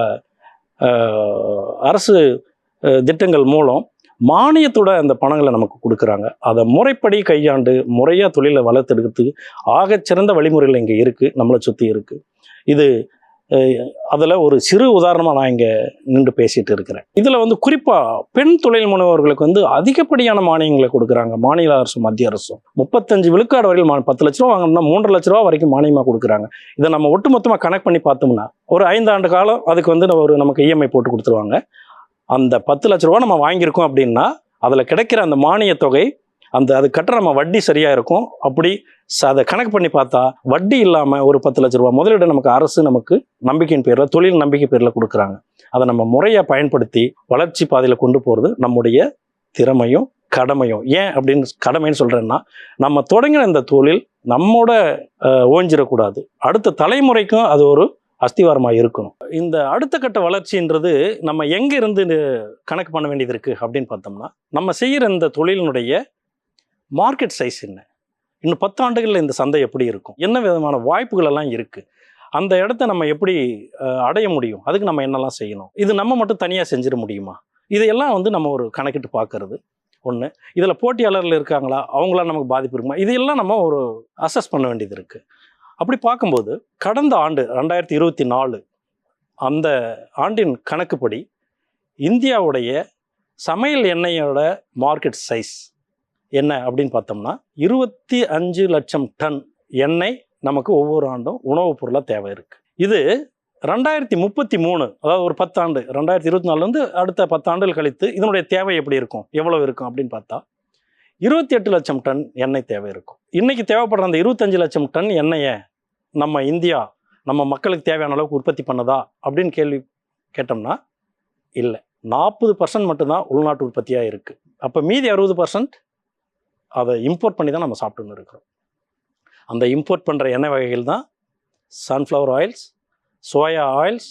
அரசு திட்டங்கள் மூலம் மானியத்தோட அந்த பணங்களை நமக்கு கொடுக்குறாங்க. அதை முறைப்படி கையாண்டு முறையாக தொழிலை வளர்த்தெடுக்கிறதுக்கு ஆகச்சிறந்த வழிமுறைகள் இங்கே இருக்குது, நம்மளை சுற்றி இருக்குது. இது அதில் ஒரு சிறு உதாரணமாக நான் இங்கே நின்று பேசிகிட்டு இருக்கிறேன். இதில் வந்து குறிப்பாக பெண் தொழில் முனைவோர்களுக்கு வந்து அதிகப்படியான மானியங்களை கொடுக்குறாங்க மாநில அரசும் மத்திய அரசும். 35 விழுக்காடு வரையில் 10 லட்ச ரூபா வாங்கினா 3.5 லட்ச ரூபா வரைக்கும் மானியமாக கொடுக்குறாங்க. இதை நம்ம ஒட்டுமொத்தமாக கனெக்ட் பண்ணி பார்த்தோம்னா ஒரு 5 ஆண்டு காலம் அதுக்கு வந்து நமக்கு இஎம்ஐ போட்டு கொடுத்துருவாங்க. அந்த 10 லட்ச ரூபா நம்ம வாங்கியிருக்கோம் அப்படின்னா அதில் கிடைக்கிற அந்த மானிய தொகை அது கட்டுற நம்ம வட்டி சரியாக இருக்கும். அப்படி அதை கணக்கு பண்ணி பார்த்தா வட்டி இல்லாமல் ஒரு 10 லட்ச ரூபா முதலீடு நமக்கு அரசு நமக்கு நம்பிக்கையின் பேரில் தொழில் நம்பிக்கை பேரில் கொடுக்குறாங்க. அதை நம்ம முறையாக பயன்படுத்தி வளர்ச்சி பாதையில் கொண்டு போகிறது நம்முடைய திறமையும் கடமையும். ஏன் அப்படின்னு கடமைன்னு சொல்கிறேன்னா, நம்ம தொடங்கின இந்த தொழில் நம்மோட ஓஞ்சிடக்கூடாது, அடுத்த தலைமுறைக்கும் அது ஒரு அஸ்திவாரமாக இருக்கணும். இந்த அடுத்த கட்ட வளர்ச்சின்றது நம்ம எங்கே இருந்து கணக்கு பண்ண வேண்டியது இருக்குது அப்படின்னு பார்த்தோம்னா, நம்ம செய்கிற இந்த தொழிலினுடைய மார்க்கெட் சைஸ் என்ன, இன்னும் 10 ஆண்டுகளில் இந்த சந்தை எப்படி இருக்கும், என்ன விதமான வாய்ப்புகள் எல்லாம் இருக்குது, அந்த இடத்த நம்ம எப்படி அடைய முடியும், அதுக்கு நம்ம என்னெல்லாம் செய்யணும், இது நம்ம மட்டும் தனியாக செஞ்சிட முடியுமா, இதையெல்லாம் வந்து நம்ம ஒரு கணக்கிட்டு பார்க்கறது ஒன்று. இதில் போட்டியாளர்கள் இருக்காங்களா, அவங்களாம் நமக்கு பாதிப்பு இருக்குமா, இதையெல்லாம் நம்ம ஒரு அசஸ் பண்ண வேண்டியது இருக்குது. அப்படி பார்க்கும்போது கடந்த ஆண்டு 2024 அந்த ஆண்டின் கணக்குப்படி இந்தியாவுடைய சமையல் எண்ணெயோட மார்க்கெட் சைஸ் என்ன அப்படின்னு பார்த்தோம்னா 25 லட்சம் டன் எண்ணெய் நமக்கு ஒவ்வொரு ஆண்டும் உணவுப் பொருளாக தேவை இருக்குது. இது 2033, அதாவது ஒரு 10 ஆண்டு, 2024 அடுத்த 10 ஆண்டுகள் கழித்து இதனுடைய தேவை எப்படி இருக்கும், எவ்வளோ இருக்கும் அப்படின்னு பார்த்தா 28 லட்சம் டன் எண்ணெய் தேவை இருக்கும். இன்றைக்கி தேவைப்படுற அந்த 25 லட்சம் டன் எண்ணெயை நம்ம இந்தியா நம்ம மக்களுக்கு தேவையான அளவுக்கு உற்பத்தி பண்ணதா அப்படின்னு கேள்வி கேட்டோம்னா இல்லை. 40% மட்டும்தான் உள்நாட்டு உற்பத்தியாக இருக்குது. அப்போ மீதி 60% அதை இம்போர்ட் பண்ணி தான் நம்ம சாப்பிட்டுன்னு இருக்கிறோம். அந்த இம்போர்ட் பண்ணுற எண்ணெய் வகைகள் தான் sunflower oils, soya oils,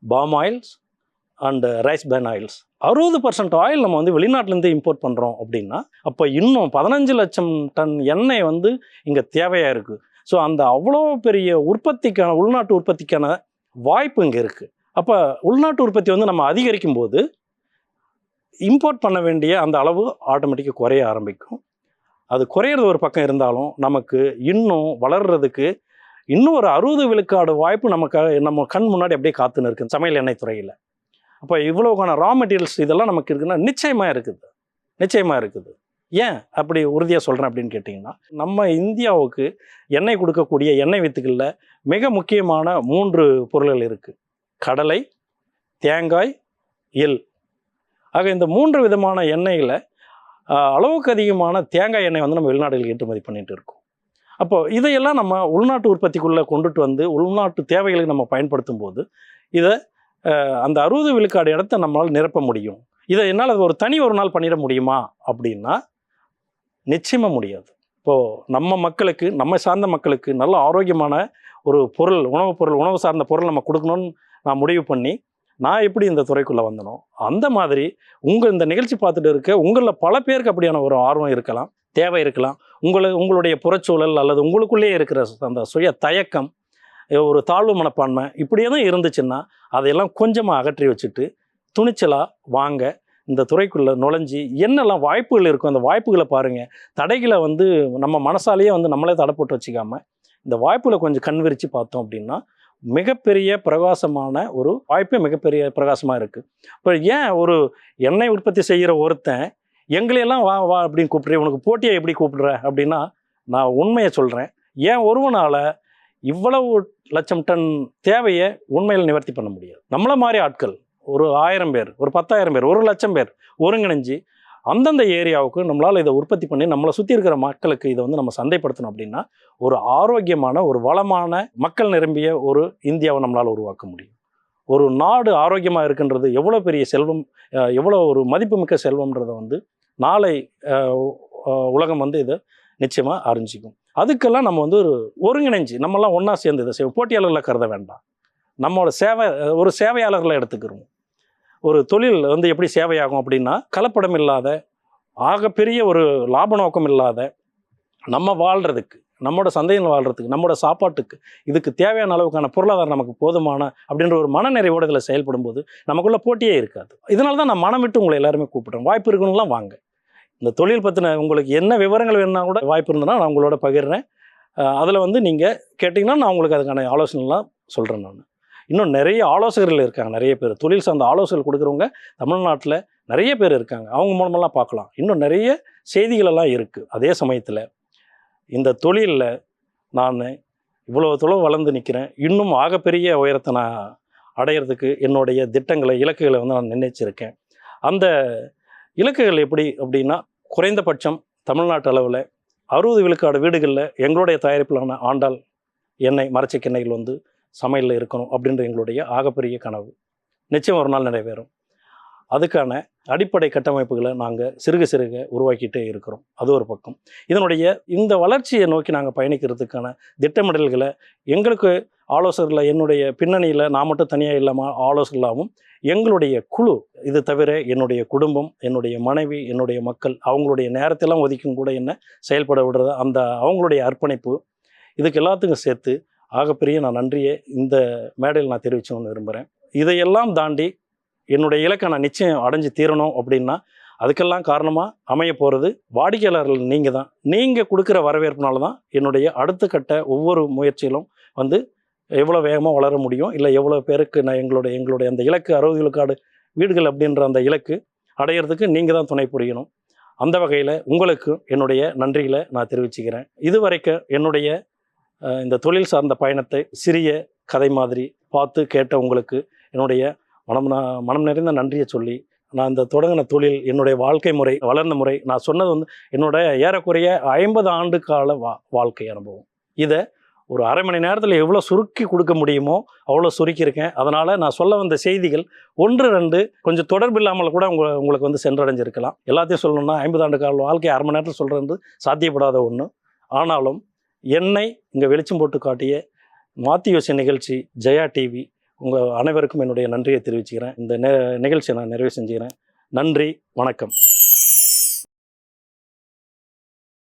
palm oils and rice bran oils. 60% oil நம்ம வந்து வெளிநாட்டிலேருந்து இம்போர்ட் பண்ணுறோம் அப்படின்னா அப்போ இன்னும் 15 லட்சம் டன் எண்ணெய் வந்து இங்கே தேவையாக இருக்குது. ஸோ அந்த அவ்வளோ பெரிய உற்பத்திக்கான உள்நாட்டு உற்பத்திக்கான வாய்ப்பு இங்கே இருக்குது. அப்போ உள்நாட்டு உற்பத்தி வந்து நம்ம அதிகரிக்கும் போது இம்போர்ட் பண்ண வேண்டிய அந்த அளவு ஆட்டோமேட்டிக்காக குறைய ஆரம்பிக்கும். அது குறையிறது ஒரு பக்கம் இருந்தாலும் நமக்கு இன்னும் வளர்கிறதுக்கு இன்னும் ஒரு 60 விழுக்காடு வாய்ப்பு நம்ம கண் முன்னாடி அப்படியே காத்துன்னு இருக்குது சமையல் எண்ணெய் துறையில். அப்போ இவ்வளோக்கான ரா மெட்டீரியல்ஸ் இதெல்லாம் நமக்கு இருக்குன்னா நிச்சயமாக இருக்குது. ஏன் அப்படி உறுதியாக சொல்கிறேன் அப்படின்னு கேட்டிங்கன்னா, நம்ம இந்தியாவுக்கு எண்ணெய் கொடுக்கக்கூடிய எண்ணெய் வித்துக்களில் மிக முக்கியமான 3 பொருள்கள் இருக்குது: கடலை, தேங்காய், எள். ஆக இந்த 3 விதமான எண்ணெயில் அளவுக்கு அதிகமான தேங்காய் எண்ணெய் வந்து நம்ம வெளிநாடுகளுக்கு ஏற்றுமதி பண்ணிகிட்டு இருக்கோம். அப்போது இதையெல்லாம் நம்ம உள்நாட்டு உற்பத்திக்குள்ளே கொண்டுட்டு வந்து உள்நாட்டு தேவைகளுக்கு நம்ம பயன்படுத்தும் போது இதை அந்த 60 விழுக்காடு இடத்த நம்மளால் நிரப்ப முடியும். இதை என்னால் அது ஒரு நாள் பண்ணிட முடியுமா அப்படின்னா நிச்சயமாக முடியாது. இப்போது நம்ம மக்களுக்கு, நம்ம சார்ந்த மக்களுக்கு நல்ல ஆரோக்கியமான ஒரு பொருள், உணவு சார்ந்த பொருள் நம்ம கொடுக்கணும்னு நான் முடிவு பண்ணி நான் எப்படி இந்த துறைக்குள்ளே வந்தனோ அந்த மாதிரி இந்த நிகழ்ச்சி பார்த்துட்டு இருக்க உங்களில் பல பேருக்கு அப்படியான ஒரு ஆர்வம் இருக்கலாம், தேவை இருக்கலாம். உங்களுடைய புறச்சூழல் அல்லது உங்களுக்குள்ளேயே இருக்கிற அந்த சுய தயக்கம், ஒரு தாழ்வு மனப்பான்மை இப்படியே தான் இருந்துச்சுன்னா அதையெல்லாம் கொஞ்சமாக அகற்றி வச்சுட்டு துணிச்சலாக வாங்க, இந்த துறைக்குள்ளே நுழைஞ்சி என்னெல்லாம் வாய்ப்புகள் இருக்கும் அந்த வாய்ப்புகளை பாருங்கள். தடைகளை வந்து நம்ம மனசாலேயே வந்து நம்மளே தடை போட்டு வச்சுக்காமல் இந்த வாய்ப்புகளை கொஞ்சம் கண் விரித்து பார்த்தோம் அப்படின்னா மிகப்பெரிய பிரகாசமான ஒரு வாய்ப்பே மிகப்பெரிய பிரகாசமாக இருக்குது. இப்போ ஏன் ஒரு எண்ணெய் உற்பத்தி செய்கிற ஒருத்தன் எங்களையெல்லாம் வா வா அப்படின்னு கூப்பிட்றேன், உனக்கு போட்டியை எப்படி கூப்பிடுற அப்படின்னா நான் உண்மையை சொல்கிறேன். ஏன் ஒருவனால் இவ்வளவு லட்சம் டன் தேவையை உண்மையில் நிவர்த்தி பண்ண முடியாது. நம்மள மாதிரி ஆட்கள் ஒரு 1000 பேர், ஒரு 10,000 பேர், 1,00,000 பேர் ஒருங்கிணைஞ்சு அந்தந்த ஏரியாவுக்கு நம்மளால் இதை உற்பத்தி பண்ணி நம்மளை சுற்றி இருக்கிற மக்களுக்கு இதை வந்து நம்ம சந்தைப்படுத்தணும் அப்படின்னா ஒரு ஆரோக்கியமான, ஒரு வளமான, மக்கள் நிரம்பிய ஒரு இந்தியாவை நம்மளால் உருவாக்க முடியும். ஒரு நாடு ஆரோக்கியமாக இருக்கின்றது எவ்வளோ பெரிய செல்வம், எவ்வளோ ஒரு மதிப்புமிக்க செல்வம்ன்றதை வந்து நாளை உலகம் வந்து இதை நிச்சயமாக அறிஞ்சிக்கும். அதுக்கெல்லாம் நம்ம வந்து ஒருங்கிணைஞ்சு நம்மெல்லாம் ஒன்றா சேர்ந்து இதை செய்வோம். போட்டியாளர்களை கருத வேண்டாம். நம்மளோட ஒரு சேவையாளர்களை எடுத்துக்கிறோம். ஒரு தொழில் வந்து எப்படி சேவையாகும் அப்படின்னா, கலப்படம் இல்லாத, ஆகப்பெரிய ஒரு லாப நோக்கம் இல்லாத, நம்ம வாழ்கிறதுக்கு, நம்மளோட சந்தையில் வாழ்கிறதுக்கு, நம்மளோட சாப்பாட்டுக்கு, இதுக்கு தேவையான அளவுக்கான பொருளாதாரம் நமக்கு போதுமான அப்படின்ற ஒரு மனநிறைவோடு இதில் செயல்படும் போது நமக்குள்ள போட்டியே இருக்காது. இதனால தான் நான் மனம் விட்டு உங்களை எல்லாருமே கூப்பிட்றேன். வாய்ப்பு இருக்கணும்லாம் வாங்க. இந்த தொழில் பற்றின உங்களுக்கு என்ன விவரங்கள் வேணுன்னா கூட வாய்ப்பு இருந்ததுன்னா நான் உங்களோட பகிர்றேன். அதில் வந்து நீங்கள் கேட்டிங்கன்னா நான் உங்களுக்கு அதுக்கான ஆலோசனைலாம் சொல்கிறேன். நான் இன்னும் நிறைய ஆலோசகர்கள் இருக்காங்க, நிறைய பேர் தொழில் சார்ந்த ஆலோசகர்கள் கொடுக்குறவங்க தமிழ்நாட்டில் நிறைய பேர் இருக்காங்க. அவங்க மூலமெல்லாம் பார்க்கலாம். இன்னும் நிறைய செய்திகளெல்லாம் இருக்குது. அதே சமயத்தில் இந்த தொழிலில் நான் இவ்வளோ தொலைவு வளர்ந்து நிற்கிறேன். இன்னும் ஆகப்பெரிய உயரத்தை நான் அடையிறதுக்கு என்னுடைய திட்டங்களை, இலக்குகளை வந்து நான் நிர்ணயிச்சிருக்கேன். அந்த இலக்குகள் எப்படி அப்படின்னா, குறைந்தபட்சம் தமிழ்நாட்டு அளவில் 60 விழுக்காடு வீடுகளில் எங்களுடைய தயாரிப்பிலான ஆண்டாள் எண்ணெய், மரச்செக்கெண்ணெய்கள் வந்து சமையலில் இருக்கணும் அப்படின்ற எங்களுடைய ஆகப்பெரிய கனவு நிச்சயம் ஒரு நாள் நிறைவேறும். அதுக்கான அடிப்படை கட்டமைப்புகளை நாங்கள் சிறுக உருவாக்கிட்டே இருக்கிறோம். அது ஒரு பக்கம். இதனுடைய இந்த வளர்ச்சியை நோக்கி நாங்கள் பயணிக்கிறதுக்கான திட்டமிடல்களை எங்களுக்கு ஆலோசகர்களை, என்னுடைய பின்னணியில் நான் மட்டும் தனியாக இல்லாமல் ஆலோசகர்களாகவும் எங்களுடைய குழு, இது தவிர என்னுடைய குடும்பம், என்னுடைய மனைவி, என்னுடைய மக்கள், அவங்களுடைய நேரத்தெல்லாம் ஒதுக்கும் கூட என்ன செயல்பட விடுறது, அந்த அவங்களுடைய அர்ப்பணிப்பு, இதுக்கு எல்லாத்துக்கும் சேர்த்து ஆகப்பெரிய நான் நன்றியை இந்த மேடையில் நான் தெரிவிச்சோன்னு விரும்புகிறேன். இதையெல்லாம் தாண்டி என்னுடைய இலக்கை நான் நிச்சயம் அடைஞ்சு தீரணும் அப்படின்னா அதுக்கெல்லாம் காரணமாக அமைய போகிறது வாடிக்கையாளர்கள் நீங்கள் தான். நீங்கள் கொடுக்குற வரவேற்புனால தான் என்னுடைய அடுத்த கட்ட ஒவ்வொரு முயற்சியிலும் வந்து எவ்வளோ வேகமாக வளர முடியும், இல்லை எவ்வளோ பேருக்கு நான் எங்களுடைய அந்த இலக்கு 60 விழுக்காடு வீடுகள் அப்படின்ற அந்த இலக்கு அடையிறதுக்கு நீங்கள் தான் துணை புரியணும். அந்த வகையில் உங்களுக்கு என்னுடைய நன்றிகளை நான் தெரிவிச்சுக்கிறேன். இதுவரைக்கும் என்னுடைய இந்த தொழில் சார்ந்த பயணத்தை சிறிய கதை மாதிரி பார்த்து கேட்ட உங்களுக்கு என்னுடைய மனம் நிறைந்த நன்றியை சொல்லி, நான் இந்த தொடங்கின தொழில், என்னுடைய வாழ்க்கை முறை, வளர்ந்த முறை, நான் சொன்னது வந்து என்னோட ஏறக்குறைய 50 ஆண்டு கால வாழ்க்கை அனுபவம். இதை ஒரு அரை மணி நேரத்தில் எவ்வளோ சுருக்கி கொடுக்க முடியுமோ அவ்வளோ சுருக்கியிருக்கேன். அதனால் நான் சொல்ல வந்த செய்திகள் 1-2 கொஞ்சம் தொடர்பு இல்லாமல் கூட உங்களுக்கு வந்து சென்றடைஞ்சிருக்கலாம். எல்லாத்தையும் சொல்லணும்னா 50 ஆண்டு கால வாழ்க்கை அரை மணி நேரத்தில் சொல்கிறது சாத்தியப்படாத ஒன்று. ஆனாலும் என்னை இங்கே வெளிச்சம் போட்டு காட்டிய மாற்றி யோசி நிகழ்ச்சி, ஜெயா டிவி, உங்கள் அனைவருக்கும் என்னுடைய நன்றியை தெரிவிச்சுக்கிறேன். இந்த நிகழ்ச்சியை நான் நிறைவு செஞ்சுக்கிறேன். நன்றி, வணக்கம்.